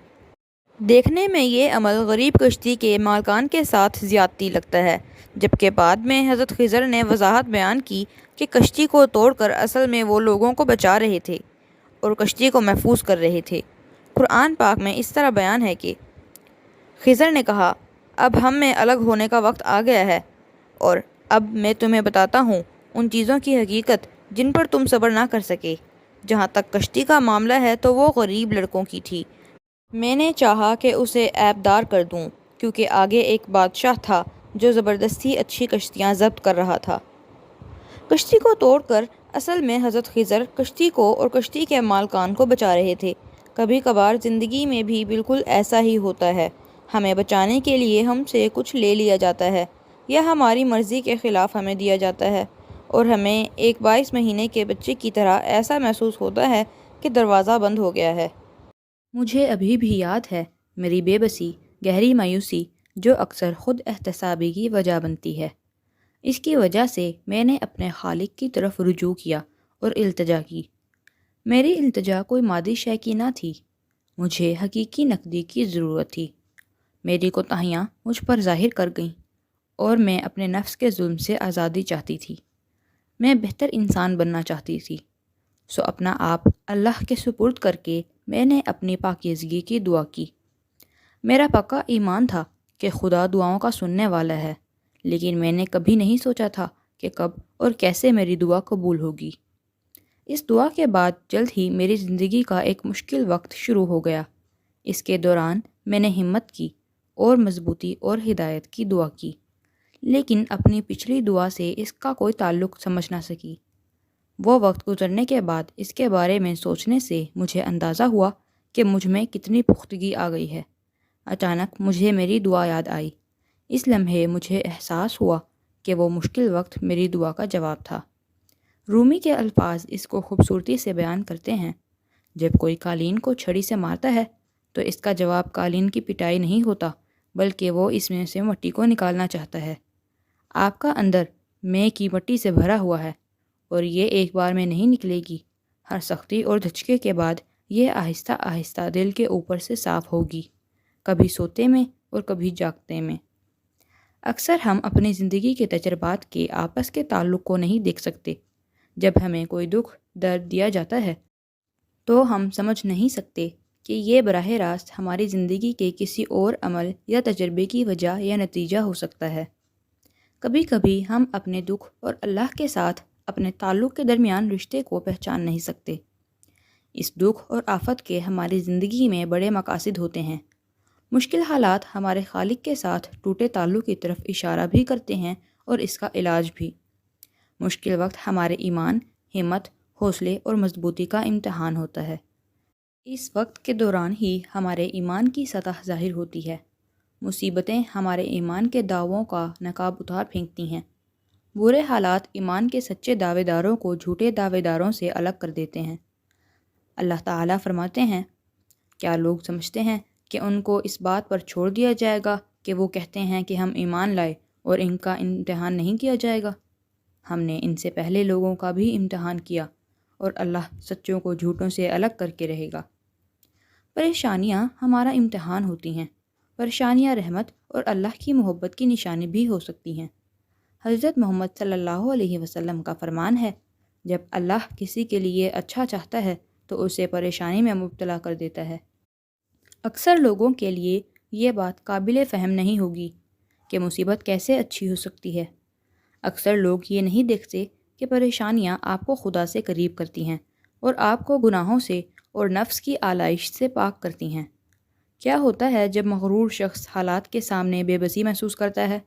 دیکھنے میں یہ عمل غریب کشتی کے مالکان کے ساتھ زیادتی لگتا ہے، جبکہ بعد میں حضرت خضر نے وضاحت بیان کی کہ کشتی کو توڑ کر اصل میں وہ لوگوں کو بچا رہے تھے اور کشتی کو محفوظ کر رہے تھے۔ قرآن پاک میں اس طرح بیان ہے کہ خضر نے کہا، اب ہم میں الگ ہونے کا وقت آ گیا ہے، اور اب میں تمہیں بتاتا ہوں ان چیزوں کی حقیقت جن پر تم صبر نہ کر سکے۔ جہاں تک کشتی کا معاملہ ہے تو وہ غریب لڑکوں کی تھی۔ میں نے چاہا کہ اسے عیب دار کر دوں، کیونکہ آگے ایک بادشاہ تھا جو زبردستی اچھی کشتیاں ضبط کر رہا تھا۔ کشتی کو توڑ کر اصل میں حضرت خضر کشتی کو اور کشتی کے مالکان کو بچا رہے تھے۔ کبھی کبھار زندگی میں بھی بالکل ایسا ہی ہوتا ہے، ہمیں بچانے کے لیے ہم سے کچھ لے لیا جاتا ہے یا ہماری مرضی کے خلاف ہمیں دیا جاتا ہے، اور ہمیں ایک 22 مہینے کے بچے کی طرح ایسا محسوس ہوتا ہے کہ دروازہ بند ہو گیا ہے۔ مجھے ابھی بھی یاد ہے میری بے بسی، گہری مایوسی، جو اکثر خود احتسابی کی وجہ بنتی ہے۔ اس کی وجہ سے میں نے اپنے خالق کی طرف رجوع کیا اور التجا کی۔ میری التجا کوئی مادی شے کی نہ تھی، مجھے حقیقی نقدی کی ضرورت تھی۔ میری کوتاہیاں مجھ پر ظاہر کر گئیں اور میں اپنے نفس کے ظلم سے آزادی چاہتی تھی۔ میں بہتر انسان بننا چاہتی تھی، سو اپنا آپ اللہ کے سپرد کر کے میں نے اپنی پاکیزگی کی دعا کی۔ میرا پکا ایمان تھا کہ خدا دعاؤں کا سننے والا ہے، لیکن میں نے کبھی نہیں سوچا تھا کہ کب اور کیسے میری دعا قبول ہوگی۔ اس دعا کے بعد جلد ہی میری زندگی کا ایک مشکل وقت شروع ہو گیا۔ اس کے دوران میں نے ہمت کی اور مضبوطی اور ہدایت کی دعا کی، لیکن اپنی پچھلی دعا سے اس کا کوئی تعلق سمجھ نہ سکی۔ وہ وقت گزرنے کے بعد اس کے بارے میں سوچنے سے مجھے اندازہ ہوا کہ مجھ میں کتنی پختگی آ گئی ہے۔ اچانک مجھے میری دعا یاد آئی۔ اس لمحے مجھے احساس ہوا کہ وہ مشکل وقت میری دعا کا جواب تھا۔ رومی کے الفاظ اس کو خوبصورتی سے بیان کرتے ہیں، جب کوئی قالین کو چھڑی سے مارتا ہے تو اس کا جواب قالین کی پٹائی نہیں ہوتا، بلکہ وہ اس میں سے مٹی کو نکالنا چاہتا ہے۔ آپ کا اندر میں کی مٹی سے بھرا ہوا ہے، اور یہ ایک بار میں نہیں نکلے گی۔ ہر سختی اور دھچکے کے بعد یہ آہستہ آہستہ دل کے اوپر سے صاف ہوگی، کبھی سوتے میں اور کبھی جاگتے میں۔ اکثر ہم اپنی زندگی کے تجربات کے آپس کے تعلق کو نہیں دیکھ سکتے۔ جب ہمیں کوئی دکھ درد دیا جاتا ہے تو ہم سمجھ نہیں سکتے کہ یہ براہ راست ہماری زندگی کے کسی اور عمل یا تجربے کی وجہ یا نتیجہ ہو سکتا ہے۔ کبھی کبھی ہم اپنے دکھ اور اللہ کے ساتھ اپنے تعلق کے درمیان رشتے کو پہچان نہیں سکتے۔ اس دکھ اور آفت کے ہماری زندگی میں بڑے مقاصد ہوتے ہیں۔ مشکل حالات ہمارے خالق کے ساتھ ٹوٹے تعلق کی طرف اشارہ بھی کرتے ہیں اور اس کا علاج بھی۔ مشکل وقت ہمارے ایمان، ہمت، حوصلے اور مضبوطی کا امتحان ہوتا ہے۔ اس وقت کے دوران ہی ہمارے ایمان کی سطح ظاہر ہوتی ہے۔ مصیبتیں ہمارے ایمان کے دعووں کا نقاب اتار پھینکتی ہیں۔ برے حالات ایمان کے سچے دعوے داروں کو جھوٹے دعوے داروں سے الگ کر دیتے ہیں۔ اللہ تعالیٰ فرماتے ہیں، کیا لوگ سمجھتے ہیں کہ ان کو اس بات پر چھوڑ دیا جائے گا کہ وہ کہتے ہیں کہ ہم ایمان لائے اور ان کا امتحان نہیں کیا جائے گا؟ ہم نے ان سے پہلے لوگوں کا بھی امتحان کیا، اور اللہ سچوں کو جھوٹوں سے الگ کر کے رہے گا۔ پریشانیاں ہمارا امتحان ہوتی ہیں۔ پریشانیاں رحمت اور اللہ کی محبت کی نشانی بھی ہو سکتی ہیں۔ حضرت محمد صلی اللہ علیہ وسلم کا فرمان ہے، جب اللہ کسی کے لیے اچھا چاہتا ہے تو اسے پریشانی میں مبتلا کر دیتا ہے۔ اکثر لوگوں کے لیے یہ بات قابل فہم نہیں ہوگی کہ مصیبت کیسے اچھی ہو سکتی ہے۔ اکثر لوگ یہ نہیں دیکھتے کہ پریشانیاں آپ کو خدا سے قریب کرتی ہیں اور آپ کو گناہوں سے اور نفس کی آلائش سے پاک کرتی ہیں۔ کیا ہوتا ہے جب مغرور شخص حالات کے سامنے بے بسی محسوس کرتا ہے؟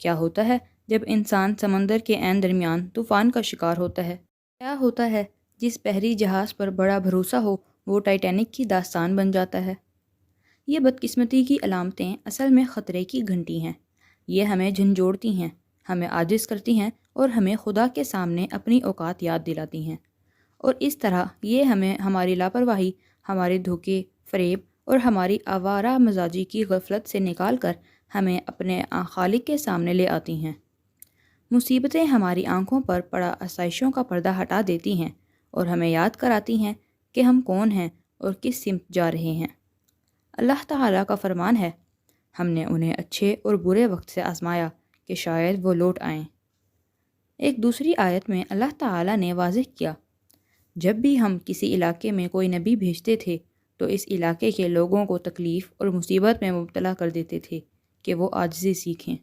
کیا ہوتا ہے جب انسان سمندر کے عین درمیان طوفان کا شکار ہوتا ہے؟ کیا ہوتا ہے جس بحری جہاز پر بڑا بھروسہ ہو وہ ٹائٹینک کی داستان بن جاتا ہے؟ یہ بدقسمتی کی علامتیں اصل میں خطرے کی گھنٹی ہیں۔ یہ ہمیں جھنجھوڑتی ہیں، ہمیں عاجز کرتی ہیں اور ہمیں خدا کے سامنے اپنی اوقات یاد دلاتی ہیں، اور اس طرح یہ ہمیں ہماری لاپرواہی، ہمارے دھوکے، فریب اور ہماری آوارہ مزاجی کی غفلت سے نکال کر ہمیں اپنے خالق کے سامنے لے آتی ہیں۔ مصیبتیں ہماری آنکھوں پر پڑا آسائشوں کا پردہ ہٹا دیتی ہیں اور ہمیں یاد کراتی ہیں کہ ہم کون ہیں اور کس سمت جا رہے ہیں۔ اللہ تعالیٰ کا فرمان ہے، ہم نے انہیں اچھے اور برے وقت سے آزمایا کہ شاید وہ لوٹ آئیں۔ ایک دوسری آیت میں اللہ تعالیٰ نے واضح کیا، جب بھی ہم کسی علاقے میں کوئی نبی بھیجتے تھے تو اس علاقے کے لوگوں کو تکلیف اور مصیبت میں مبتلا کر دیتے تھے کہ وہ عاجزی سیکھیں۔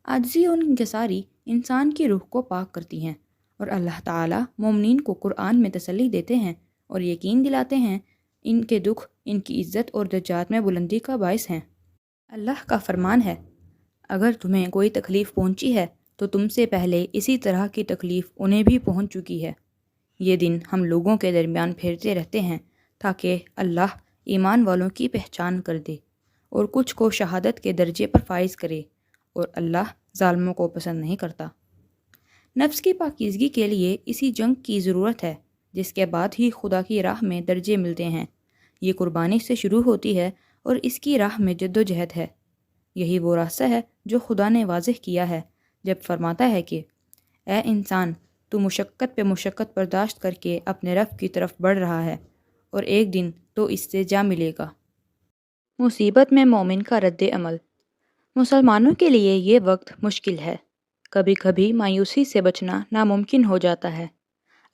عاجزی اور انکساری انسان کی روح کو پاک کرتی ہیں، اور اللہ تعالیٰ مومنین کو قرآن میں تسلی دیتے ہیں اور یقین دلاتے ہیں ان کے دکھ ان کی عزت اور درجات میں بلندی کا باعث ہیں۔ اللہ کا فرمان ہے، اگر تمہیں کوئی تکلیف پہنچی ہے تو تم سے پہلے اسی طرح کی تکلیف انہیں بھی پہنچ چکی ہے۔ یہ دن ہم لوگوں کے درمیان پھیرتے رہتے ہیں تاکہ اللہ ایمان والوں کی پہچان کر دے اور کچھ کو شہادت کے درجے پر فائز کرے، اور اللہ ظالموں کو پسند نہیں کرتا۔ نفس کی پاکیزگی کے لیے اسی جنگ کی ضرورت ہے جس کے بعد ہی خدا کی راہ میں درجے ملتے ہیں۔ یہ قربانی سے شروع ہوتی ہے اور اس کی راہ میں جد و جہد ہے۔ یہی وہ راستہ ہے جو خدا نے واضح کیا ہے جب فرماتا ہے کہ اے انسان، تو مشقت پہ مشقت برداشت کر کے اپنے رب کی طرف بڑھ رہا ہے، اور ایک دن تو اس سے جا ملے گا۔ مصیبت میں مومن کا رد عمل۔ مسلمانوں کے لیے یہ وقت مشکل ہے۔ کبھی کبھی مایوسی سے بچنا ناممکن ہو جاتا ہے۔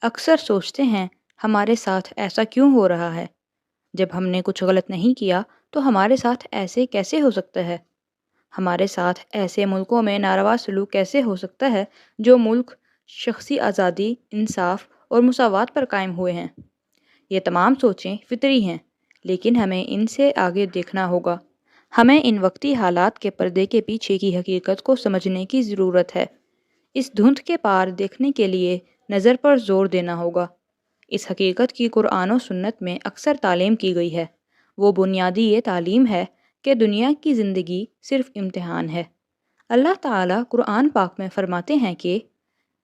اکثر سوچتے ہیں ہمارے ساتھ ایسا کیوں ہو رہا ہے؟ جب ہم نے کچھ غلط نہیں کیا تو ہمارے ساتھ ایسے کیسے ہو سکتا ہے؟ ہمارے ساتھ ایسے ملکوں میں ناروا سلوک کیسے ہو سکتا ہے جو ملک شخصی آزادی، انصاف اور مساوات پر قائم ہوئے ہیں؟ یہ تمام سوچیں فطری ہیں، لیکن ہمیں ان سے آگے دیکھنا ہوگا۔ ہمیں ان وقتی حالات کے پردے کے پیچھے کی حقیقت کو سمجھنے کی ضرورت ہے۔ اس دھند کے پار دیکھنے کے لیے نظر پر زور دینا ہوگا۔ اس حقیقت کی قرآن و سنت میں اکثر تعلیم کی گئی ہے۔ وہ بنیادی یہ تعلیم ہے کہ دنیا کی زندگی صرف امتحان ہے۔ اللہ تعالیٰ قرآن پاک میں فرماتے ہیں کہ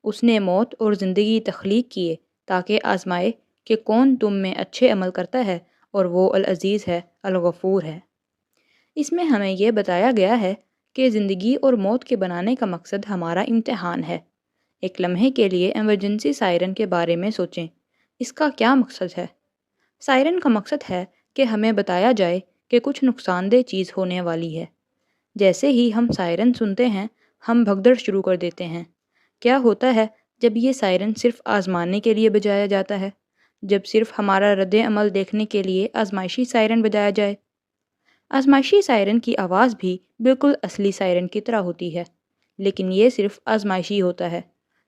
اس نے موت اور زندگی تخلیق کیے تاکہ آزمائے کہ کون تم میں اچھے عمل کرتا ہے، اور وہ العزیز ہے، الغفور ہے۔ اس میں ہمیں یہ بتایا گیا ہے کہ زندگی اور موت کے بنانے کا مقصد ہمارا امتحان ہے۔ ایک لمحے کے لیے ایمرجنسی سائرن کے بارے میں سوچیں۔ اس کا کیا مقصد ہے؟ سائرن کا مقصد ہے کہ ہمیں بتایا جائے کہ کچھ نقصان دہ چیز ہونے والی ہے۔ جیسے ہی ہم سائرن سنتے ہیں ہم بھگدڑ شروع کر دیتے ہیں۔ کیا ہوتا ہے جب یہ سائرن صرف آزمانے کے لیے بجایا جاتا ہے؟ جب صرف ہمارا رد عمل دیکھنے کے لیے آزمائشی سائرن بجایا جائے؟ آزمائشی سائرن کی آواز بھی بالکل اصلی سائرن کی طرح ہوتی ہے، لیکن یہ صرف آزمائشی ہوتا ہے۔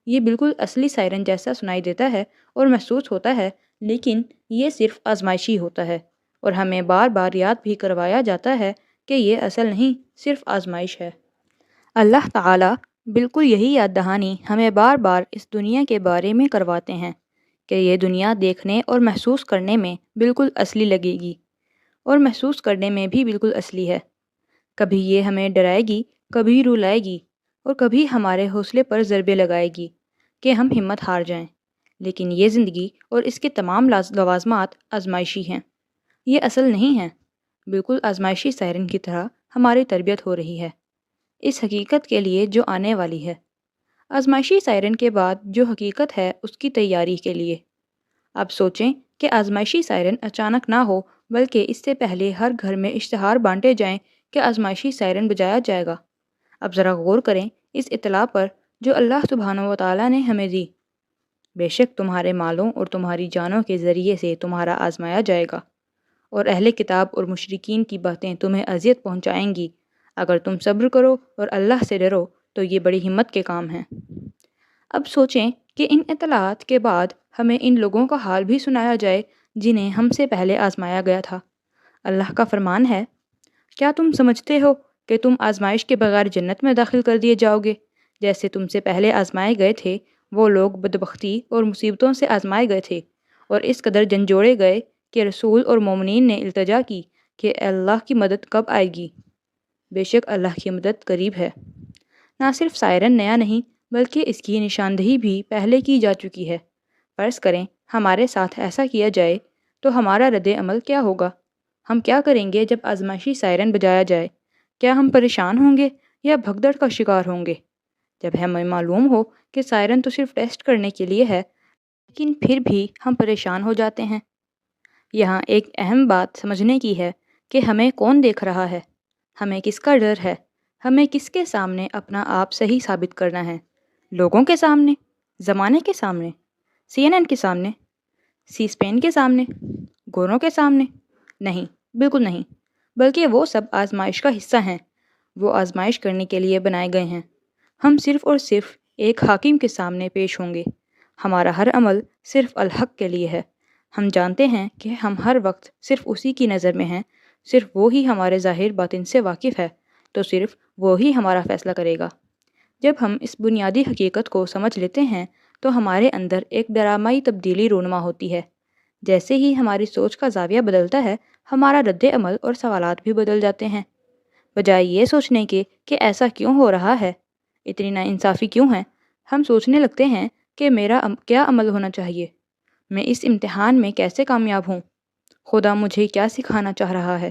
یہ بالکل اصلی سائرن جیسا سنائی دیتا ہے اور محسوس ہوتا ہے، لیکن یہ صرف آزمائشی ہوتا ہے، اور ہمیں بار بار یاد بھی کروایا جاتا ہے کہ یہ اصل نہیں، صرف آزمائش ہے۔ اللہ تعالیٰ بالکل یہی یاد دہانی ہمیں بار بار اس دنیا کے بارے میں کرواتے ہیں کہ یہ دنیا دیکھنے اور محسوس کرنے میں بالکل اصلی لگے گی، اور محسوس کرنے میں بھی بالکل اصلی ہے۔ کبھی یہ ہمیں ڈرائے گی، کبھی رلائے گی، اور کبھی ہمارے حوصلے پر ضربے لگائے گی کہ ہم ہمت ہار جائیں۔ لیکن یہ زندگی اور اس کے تمام لوازمات آزمائشی ہیں، یہ اصل نہیں ہیں۔ بالکل آزمائشی سائرن کی طرح ہماری تربیت ہو رہی ہے اس حقیقت کے لیے جو آنے والی ہے۔ آزمائشی سائرن کے بعد جو حقیقت ہے اس کی تیاری کے لیے۔ اب سوچیں کہ آزمائشی سائرن اچانک نہ ہو، بلکہ اس سے پہلے ہر گھر میں اشتہار بانٹے جائیں کہ آزمائشی سائرن بجایا جائے گا۔ اب ذرا غور کریں اس اطلاع پر جو اللہ سبحانہ و تعالیٰ نے ہمیں دی۔ بے شک تمہارے مالوں اور تمہاری جانوں کے ذریعے سے تمہارا آزمایا جائے گا، اور اہل کتاب اور مشرکین کی باتیں تمہیں اذیت پہنچائیں گی۔ اگر تم صبر کرو اور اللہ سے ڈرو تو یہ بڑی ہمت کے کام ہیں۔ اب سوچیں کہ ان اطلاعات کے بعد ہمیں ان لوگوں کا حال بھی سنایا جائے جنہیں ہم سے پہلے آزمایا گیا تھا۔ اللہ کا فرمان ہے، کیا تم سمجھتے ہو کہ تم آزمائش کے بغیر جنت میں داخل کر دیے جاؤ گے؟ جیسے تم سے پہلے آزمائے گئے تھے وہ لوگ بدبختی اور مصیبتوں سے آزمائے گئے تھے، اور اس قدر جھنجھوڑے گئے کہ رسول اور مومنین نے التجا کی کہ اے اللہ کی مدد کب آئے گی؟ بے شک اللہ کی مدد قریب ہے۔ نہ صرف سائرن نیا نہیں بلکہ اس کی نشاندہی بھی پہلے کی جا چکی ہے۔ فرض کریں ہمارے ساتھ ایسا کیا جائے تو ہمارا رد عمل کیا ہوگا؟ ہم کیا کریں گے جب آزمائشی سائرن بجایا جائے؟ کیا ہم پریشان ہوں گے یا بھگدڑ کا شکار ہوں گے؟ جب ہمیں معلوم ہو کہ سائرن تو صرف ٹیسٹ کرنے کے لیے ہے، لیکن پھر بھی ہم پریشان ہو جاتے ہیں۔ یہاں ایک اہم بات سمجھنے کی ہے کہ ہمیں کون دیکھ رہا ہے، ہمیں کس کا ڈر ہے، ہمیں کس کے سامنے اپنا آپ صحیح ثابت کرنا ہے۔ لوگوں کے سامنے، زمانے کے سامنے، CNN کے سامنے، سی اسپین کے سامنے، گوروں کے سامنے؟ نہیں، بالکل نہیں، بلکہ وہ سب آزمائش کا حصہ ہیں۔ وہ آزمائش کرنے کے لیے بنائے گئے ہیں۔ ہم صرف اور صرف ایک حاکم کے سامنے پیش ہوں گے۔ ہمارا ہر عمل صرف الحق کے لیے ہے۔ ہم جانتے ہیں کہ ہم ہر وقت صرف اسی کی نظر میں ہیں، صرف وہی ہمارے ظاہر باطن سے واقف ہے، تو صرف وہی ہمارا فیصلہ کرے گا۔ جب ہم اس بنیادی حقیقت کو سمجھ لیتے ہیں تو ہمارے اندر ایک ڈرامائی تبدیلی رونما ہوتی ہے۔ جیسے ہی ہماری سوچ کا زاویہ بدلتا ہے، ہمارا رد عمل اور سوالات بھی بدل جاتے ہیں۔ بجائے یہ سوچنے کے کہ ایسا کیوں ہو رہا ہے، اتنی ناانصافی کیوں ہے، ہم سوچنے لگتے ہیں کہ میرا کیا عمل ہونا چاہیے، میں اس امتحان میں کیسے کامیاب ہوں، خدا مجھے کیا سکھانا چاہ رہا ہے،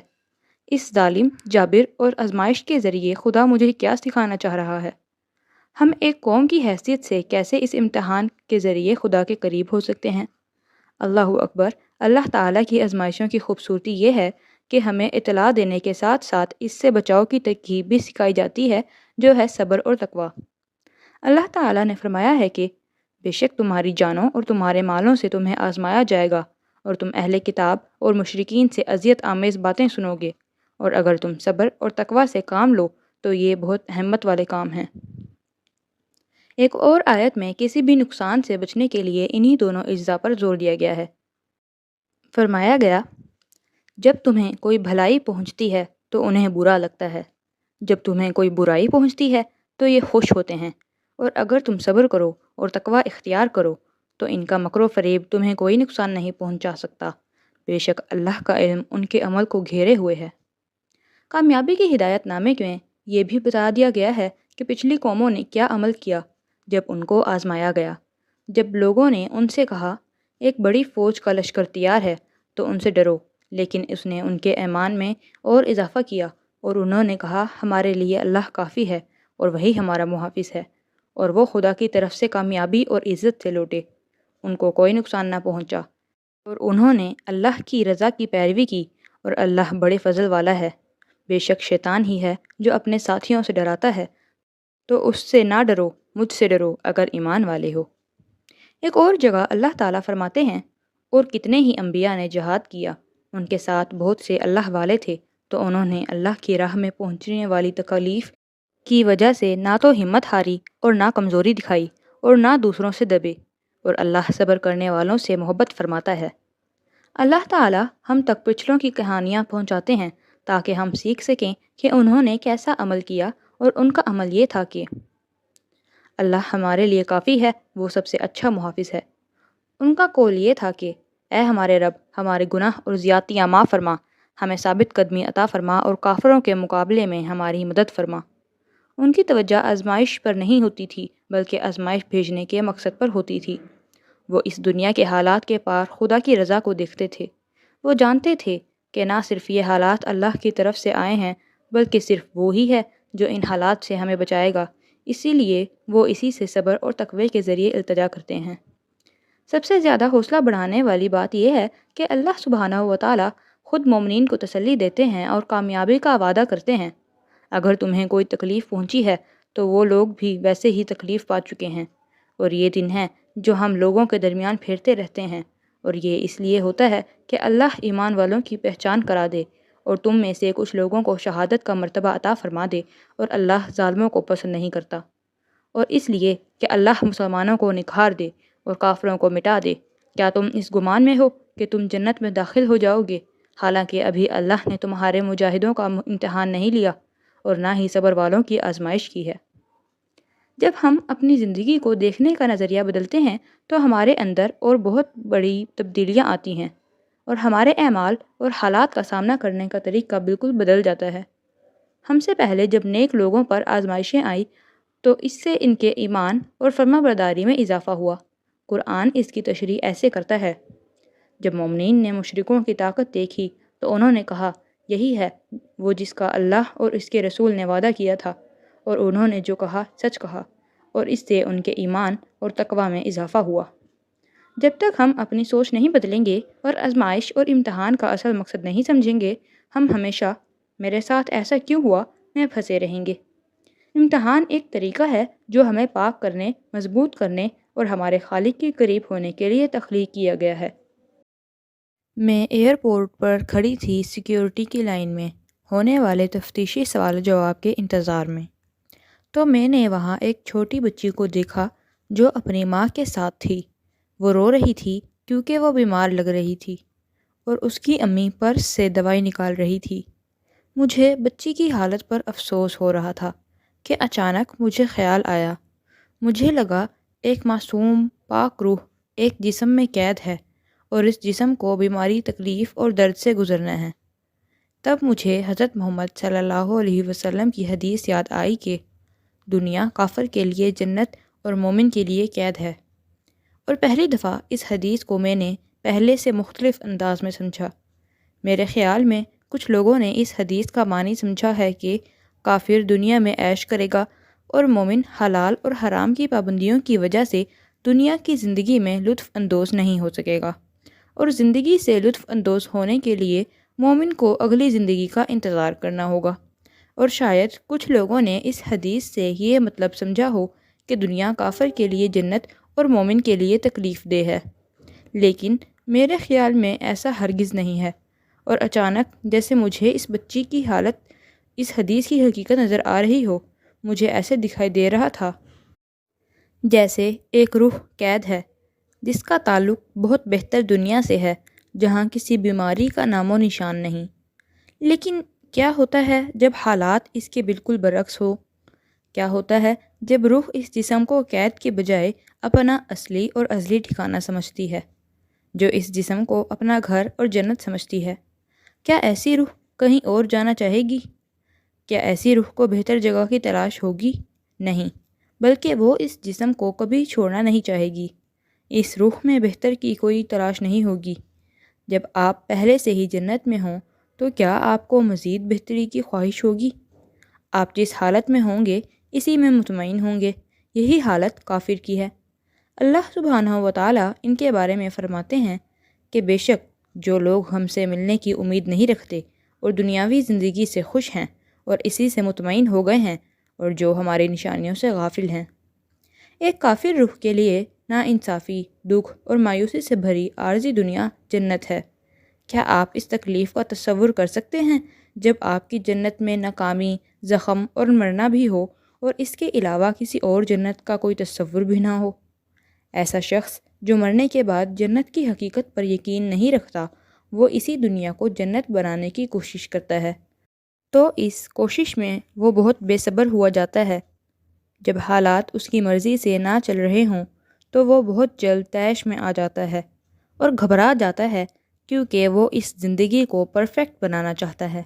اس ظالم، جابر اور آزمائش کے ذریعے خدا مجھے کیا سکھانا چاہ رہا ہے۔ ہم ایک قوم کی حیثیت سے کیسے اس امتحان کے ذریعے خدا کے قریب ہو سکتے ہیں۔ اللہ اکبر! اللہ تعالیٰ کی آزمائشوں کی خوبصورتی یہ ہے کہ ہمیں اطلاع دینے کے ساتھ ساتھ اس سے بچاؤ کی ترکیب بھی سکھائی جاتی ہے، جو ہے صبر اور تقویٰ۔ اللہ تعالیٰ نے فرمایا ہے کہ بے شک تمہاری جانوں اور تمہارے مالوں سے تمہیں آزمایا جائے گا، اور تم اہل کتاب اور مشرکین سے اذیت آمیز باتیں سنو گے، اور اگر تم صبر اور تقویٰ سے کام لو تو یہ بہت اہمیت والے کام ہیں۔ ایک اور آیت میں کسی بھی نقصان سے بچنے کے لیے انہی دونوں اجزاء پر زور دیا گیا ہے۔ فرمایا گیا، جب تمہیں کوئی بھلائی پہنچتی ہے تو انہیں برا لگتا ہے، جب تمہیں کوئی برائی پہنچتی ہے تو یہ خوش ہوتے ہیں، اور اگر تم صبر کرو اور تقویٰ اختیار کرو تو ان کا مکر و فریب تمہیں کوئی نقصان نہیں پہنچا سکتا۔ بے شک اللہ کا علم ان کے عمل کو گھیرے ہوئے ہے۔ کامیابی کی ہدایت نامے میں یہ بھی بتا دیا گیا ہے کہ پچھلی قوموں نے کیا عمل کیا جب ان کو آزمایا گیا۔ جب لوگوں نے ان سے کہا ایک بڑی فوج کا لشکر تیار ہے تو ان سے ڈرو، لیکن اس نے ان کے ایمان میں اور اضافہ کیا، اور انہوں نے کہا ہمارے لیے اللہ کافی ہے اور وہی ہمارا محافظ ہے، اور وہ خدا کی طرف سے کامیابی اور عزت سے لوٹے، ان کو کوئی نقصان نہ پہنچا، اور انہوں نے اللہ کی رضا کی پیروی کی، اور اللہ بڑے فضل والا ہے۔ بے شک شیطان ہی ہے جو اپنے ساتھیوں سے ڈراتا ہے، تو اس سے نہ ڈرو، مجھ سے ڈرو اگر ایمان والے ہو۔ ایک اور جگہ اللہ تعالیٰ فرماتے ہیں، اور کتنے ہی انبیاء نے جہاد کیا، ان کے ساتھ بہت سے اللہ والے تھے، تو انہوں نے اللہ کی راہ میں پہنچنے والی تکالیف کی وجہ سے نہ تو ہمت ہاری اور نہ کمزوری دکھائی اور نہ دوسروں سے دبے، اور اللہ صبر کرنے والوں سے محبت فرماتا ہے۔ اللہ تعالیٰ ہم تک پچھلوں کی کہانیاں پہنچاتے ہیں تاکہ ہم سیکھ سکیں کہ انہوں نے کیسا عمل کیا، اور ان کا عمل یہ تھا کہ اللہ ہمارے لیے کافی ہے، وہ سب سے اچھا محافظ ہے۔ ان کا قول یہ تھا کہ اے ہمارے رب، ہمارے گناہ اور زیادتیاں معاف فرما، ہمیں ثابت قدمی عطا فرما اور کافروں کے مقابلے میں ہماری مدد فرما۔ ان کی توجہ آزمائش پر نہیں ہوتی تھی بلکہ آزمائش بھیجنے کے مقصد پر ہوتی تھی۔ وہ اس دنیا کے حالات کے پار خدا کی رضا کو دیکھتے تھے۔ وہ جانتے تھے کہ نہ صرف یہ حالات اللہ کی طرف سے آئے ہیں بلکہ صرف وہی ہے جو ان حالات سے ہمیں بچائے گا، اسی لیے وہ اسی سے صبر اور تقوی کے ذریعے التجا کرتے ہیں۔ سب سے زیادہ حوصلہ بڑھانے والی بات یہ ہے کہ اللہ سبحانہ و تعالیٰ خود مومنین کو تسلی دیتے ہیں اور کامیابی کا وعدہ کرتے ہیں۔ اگر تمہیں کوئی تکلیف پہنچی ہے تو وہ لوگ بھی ویسے ہی تکلیف پا چکے ہیں، اور یہ دن ہے جو ہم لوگوں کے درمیان پھیرتے رہتے ہیں، اور یہ اس لیے ہوتا ہے کہ اللہ ایمان والوں کی پہچان کرا دے اور تم میں سے کچھ لوگوں کو شہادت کا مرتبہ عطا فرما دے، اور اللہ ظالموں کو پسند نہیں کرتا، اور اس لیے کہ اللہ مسلمانوں کو نکھار دے اور کافروں کو مٹا دے۔ کیا تم اس گمان میں ہو کہ تم جنت میں داخل ہو جاؤ گے، حالانکہ ابھی اللہ نے تمہارے مجاہدوں کا امتحان نہیں لیا اور نہ ہی صبر والوں کی آزمائش کی ہے۔ جب ہم اپنی زندگی کو دیکھنے کا نظریہ بدلتے ہیں تو ہمارے اندر اور بہت بڑی تبدیلیاں آتی ہیں، اور ہمارے اعمال اور حالات کا سامنا کرنے کا طریقہ بالکل بدل جاتا ہے۔ ہم سے پہلے جب نیک لوگوں پر آزمائشیں آئیں تو اس سے ان کے ایمان اور فرما برداری میں اضافہ ہوا۔ قرآن اس کی تشریح ایسے کرتا ہے، جب مومنین نے مشرکوں کی طاقت دیکھی تو انہوں نے کہا یہی ہے وہ جس کا اللہ اور اس کے رسول نے وعدہ کیا تھا، اور انہوں نے جو کہا سچ کہا، اور اس سے ان کے ایمان اور تقوی میں اضافہ ہوا۔ جب تک ہم اپنی سوچ نہیں بدلیں گے اور آزمائش اور امتحان کا اصل مقصد نہیں سمجھیں گے، ہم ہمیشہ میرے ساتھ ایسا کیوں ہوا میں پھنسے رہیں گے۔ امتحان ایک طریقہ ہے جو ہمیں پاک کرنے، مضبوط کرنے اور ہمارے خالق کے قریب ہونے کے لیے تخلیق کیا گیا ہے۔ میں ایئرپورٹ پر کھڑی تھی سیکیورٹی کی لائن میں، ہونے والے تفتیشی سوال جواب کے انتظار میں۔ تو میں نے وہاں ایک چھوٹی بچی کو دیکھا جو اپنی ماں کے ساتھ تھی۔ وہ رو رہی تھی کیونکہ وہ بیمار لگ رہی تھی اور اس کی امی پرس سے دوائی نکال رہی تھی۔ مجھے بچی کی حالت پر افسوس ہو رہا تھا کہ اچانک مجھے خیال آیا، مجھے لگا ایک معصوم پاک روح ایک جسم میں قید ہے اور اس جسم کو بیماری، تکلیف اور درد سے گزرنا ہے۔ تب مجھے حضرت محمد صلی اللہ علیہ وسلم کی حدیث یاد آئی کہ دنیا کافر کے لیے جنت اور مومن کے لیے قید ہے، اور پہلی دفعہ اس حدیث کو میں نے پہلے سے مختلف انداز میں سمجھا۔ میرے خیال میں کچھ لوگوں نے اس حدیث کا معنی سمجھا ہے کہ کافر دنیا میں عیش کرے گا اور مومن حلال اور حرام کی پابندیوں کی وجہ سے دنیا کی زندگی میں لطف اندوز نہیں ہو سکے گا، اور زندگی سے لطف اندوز ہونے کے لیے مومن کو اگلی زندگی کا انتظار کرنا ہوگا۔ اور شاید کچھ لوگوں نے اس حدیث سے یہ مطلب سمجھا ہو کہ دنیا کافر کے لیے جنت اور مومن کے لیے تکلیف دہ ہے، لیکن میرے خیال میں ایسا ہرگز نہیں ہے۔ اور اچانک جیسے مجھے اس بچی کی حالت اس حدیث کی حقیقت نظر آ رہی ہو، مجھے ایسے دکھائی دے رہا تھا جیسے ایک روح قید ہے جس کا تعلق بہت بہتر دنیا سے ہے جہاں کسی بیماری کا نام و نشان نہیں۔ لیکن کیا ہوتا ہے جب حالات اس کے بالکل برعکس ہو؟ کیا ہوتا ہے جب روح اس جسم کو قید کے بجائے اپنا اصلی اور ازلی ٹھکانہ سمجھتی ہے، جو اس جسم کو اپنا گھر اور جنت سمجھتی ہے؟ کیا ایسی روح کہیں اور جانا چاہے گی؟ کیا ایسی روح کو بہتر جگہ کی تلاش ہوگی؟ نہیں، بلکہ وہ اس جسم کو کبھی چھوڑنا نہیں چاہے گی۔ اس روح میں بہتر کی کوئی تلاش نہیں ہوگی۔ جب آپ پہلے سے ہی جنت میں ہوں تو کیا آپ کو مزید بہتری کی خواہش ہوگی؟ آپ جس حالت میں ہوں گے اسی میں مطمئن ہوں گے۔ یہی حالت کافر کی ہے۔ اللہ سبحانہ و تعالیٰ ان کے بارے میں فرماتے ہیں کہ بے شک جو لوگ ہم سے ملنے کی امید نہیں رکھتے اور دنیاوی زندگی سے خوش ہیں اور اسی سے مطمئن ہو گئے ہیں، اور جو ہماری نشانیوں سے غافل ہیں۔ ایک کافر روح کے لیے ناانصافی، دکھ اور مایوسی سے بھری عارضی دنیا جنت ہے۔ کیا آپ اس تکلیف کا تصور کر سکتے ہیں جب آپ کی جنت میں ناکامی، زخم اور مرنا بھی ہو اور اس کے علاوہ کسی اور جنت کا کوئی تصور بھی نہ ہو؟ ایسا شخص جو مرنے کے بعد جنت کی حقیقت پر یقین نہیں رکھتا، وہ اسی دنیا کو جنت بنانے کی کوشش کرتا ہے، تو اس کوشش میں وہ بہت بے صبر ہوا جاتا ہے۔ جب حالات اس کی مرضی سے نہ چل رہے ہوں تو وہ بہت جلد طیش میں آ جاتا ہے اور گھبرا جاتا ہے، کیونکہ وہ اس زندگی کو پرفیکٹ بنانا چاہتا ہے۔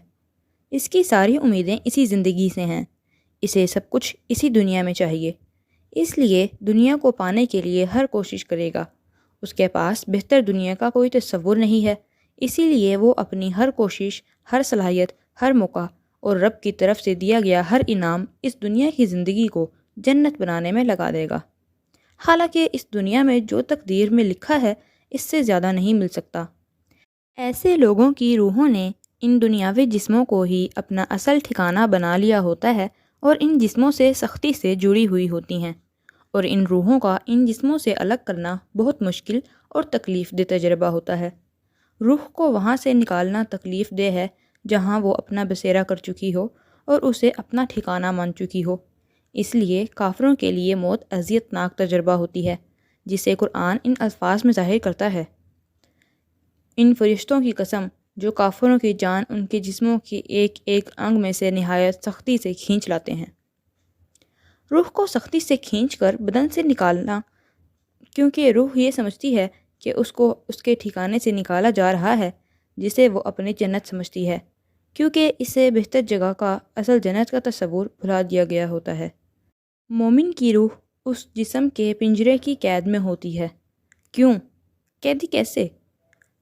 اس کی ساری امیدیں اسی زندگی سے ہیں، اسے سب کچھ اسی دنیا میں چاہیے، اس لیے دنیا کو پانے کے لیے ہر کوشش کرے گا۔ اس کے پاس بہتر دنیا کا کوئی تصور نہیں ہے، اسی لیے وہ اپنی ہر کوشش، ہر صلاحیت، ہر موقع اور رب کی طرف سے دیا گیا ہر انعام اس دنیا کی زندگی کو جنت بنانے میں لگا دے گا، حالانکہ اس دنیا میں جو تقدیر میں لکھا ہے اس سے زیادہ نہیں مل سکتا۔ ایسے لوگوں کی روحوں نے ان دنیاوی جسموں کو ہی اپنا اصل ٹھکانہ بنا لیا ہوتا ہے اور ان جسموں سے سختی سے جڑی ہوئی ہوتی ہیں، اور ان روحوں کا ان جسموں سے الگ کرنا بہت مشکل اور تکلیف دہ تجربہ ہوتا ہے۔ روح کو وہاں سے نکالنا تکلیف دہ ہے جہاں وہ اپنا بسیرا کر چکی ہو اور اسے اپنا ٹھکانہ مان چکی ہو۔ اس لیے کافروں کے لیے موت اذیت ناک تجربہ ہوتی ہے، جسے قرآن ان الفاظ میں ظاہر کرتا ہے: ان فرشتوں کی قسم جو کافروں کی جان ان کے جسموں کے ایک ایک انگ میں سے نہایت سختی سے کھینچ لاتے ہیں۔ روح کو سختی سے کھینچ کر بدن سے نکالنا، کیونکہ روح یہ سمجھتی ہے کہ اس کو اس کے ٹھکانے سے نکالا جا رہا ہے جسے وہ اپنی جنت سمجھتی ہے، کیونکہ اسے بہتر جگہ کا اصل جنت کا تصور بھلا دیا گیا ہوتا ہے۔ مومن کی روح اس جسم کے پنجرے کی قید میں ہوتی ہے۔ کیوں؟ قیدی کیسے؟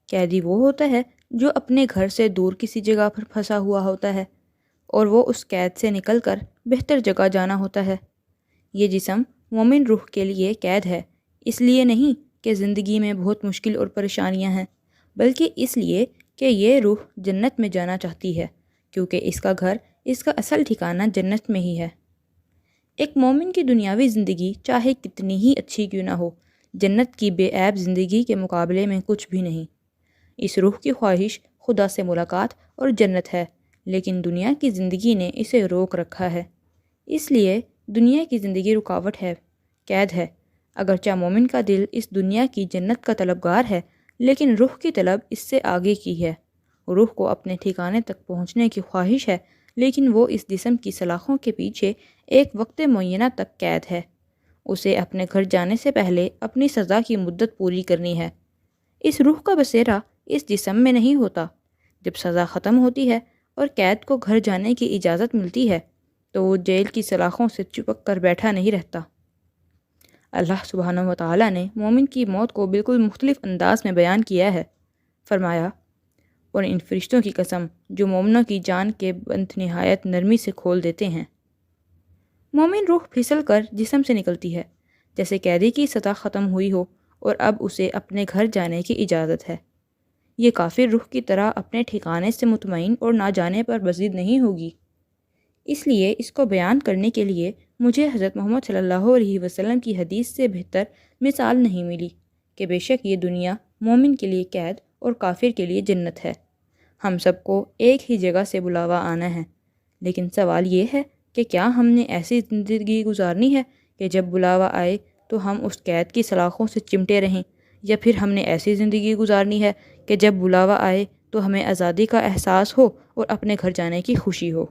قیدی وہ ہوتا ہے جو اپنے گھر سے دور کسی جگہ پر پھنسا ہوا ہوتا ہے اور وہ اس قید سے نکل کر بہتر جگہ جانا ہوتا ہے۔ یہ جسم مومن روح کے لیے قید ہے، اس لیے نہیں کہ زندگی میں بہت مشکل اور پریشانیاں ہیں، بلکہ اس لیے کہ یہ روح جنت میں جانا چاہتی ہے، کیونکہ اس کا گھر، اس کا اصل ٹھکانہ جنت میں ہی ہے۔ ایک مومن کی دنیاوی زندگی چاہے کتنی ہی اچھی کیوں نہ ہو، جنت کی بے عیب زندگی کے مقابلے میں کچھ بھی نہیں۔ اس روح کی خواہش خدا سے ملاقات اور جنت ہے، لیکن دنیا کی زندگی نے اسے روک رکھا ہے۔ اس لیے دنیا کی زندگی رکاوٹ ہے، قید ہے۔ اگرچہ مومن کا دل اس دنیا کی جنت کا طلبگار ہے، لیکن روح کی طلب اس سے آگے کی ہے۔ روح کو اپنے ٹھکانے تک پہنچنے کی خواہش ہے، لیکن وہ اس جسم کی سلاخوں کے پیچھے ایک وقت معینہ تک قید ہے۔ اسے اپنے گھر جانے سے پہلے اپنی سزا کی مدت پوری کرنی ہے۔ اس روح کا بسیرا اس جسم میں نہیں ہوتا۔ جب سزا ختم ہوتی ہے اور قید کو گھر جانے کی اجازت ملتی ہے تو وہ جیل کی سلاخوں سے چپک کر بیٹھا نہیں رہتا۔ اللہ سبحانہ و تعالیٰ نے مومن کی موت کو بالکل مختلف انداز میں بیان کیا ہے۔ فرمایا، اور ان فرشتوں کی قسم جو مومنوں کی جان کے بند نہایت نرمی سے کھول دیتے ہیں۔ مومن روح پھسل کر جسم سے نکلتی ہے، جیسے قیدی کی سزا ختم ہوئی ہو اور اب اسے اپنے گھر جانے کی اجازت ہے۔ یہ کافر روح کی طرح اپنے ٹھکانے سے مطمئن اور نہ جانے پر بزید نہیں ہوگی۔ اس لیے اس کو بیان کرنے کے لیے مجھے حضرت محمد صلی اللہ علیہ وسلم کی حدیث سے بہتر مثال نہیں ملی کہ بے شک یہ دنیا مومن کے لیے قید اور کافر کے لیے جنت ہے۔ ہم سب کو ایک ہی جگہ سے بلاوا آنا ہے، لیکن سوال یہ ہے کہ کیا ہم نے ایسی زندگی گزارنی ہے کہ جب بلاوا آئے تو ہم اس قید کی سلاخوں سے چمٹے رہیں، یا پھر ہم نے ایسی زندگی گزارنی ہے کہ جب بلاوا آئے تو ہمیں آزادی کا احساس ہو اور اپنے گھر جانے کی خوشی ہو۔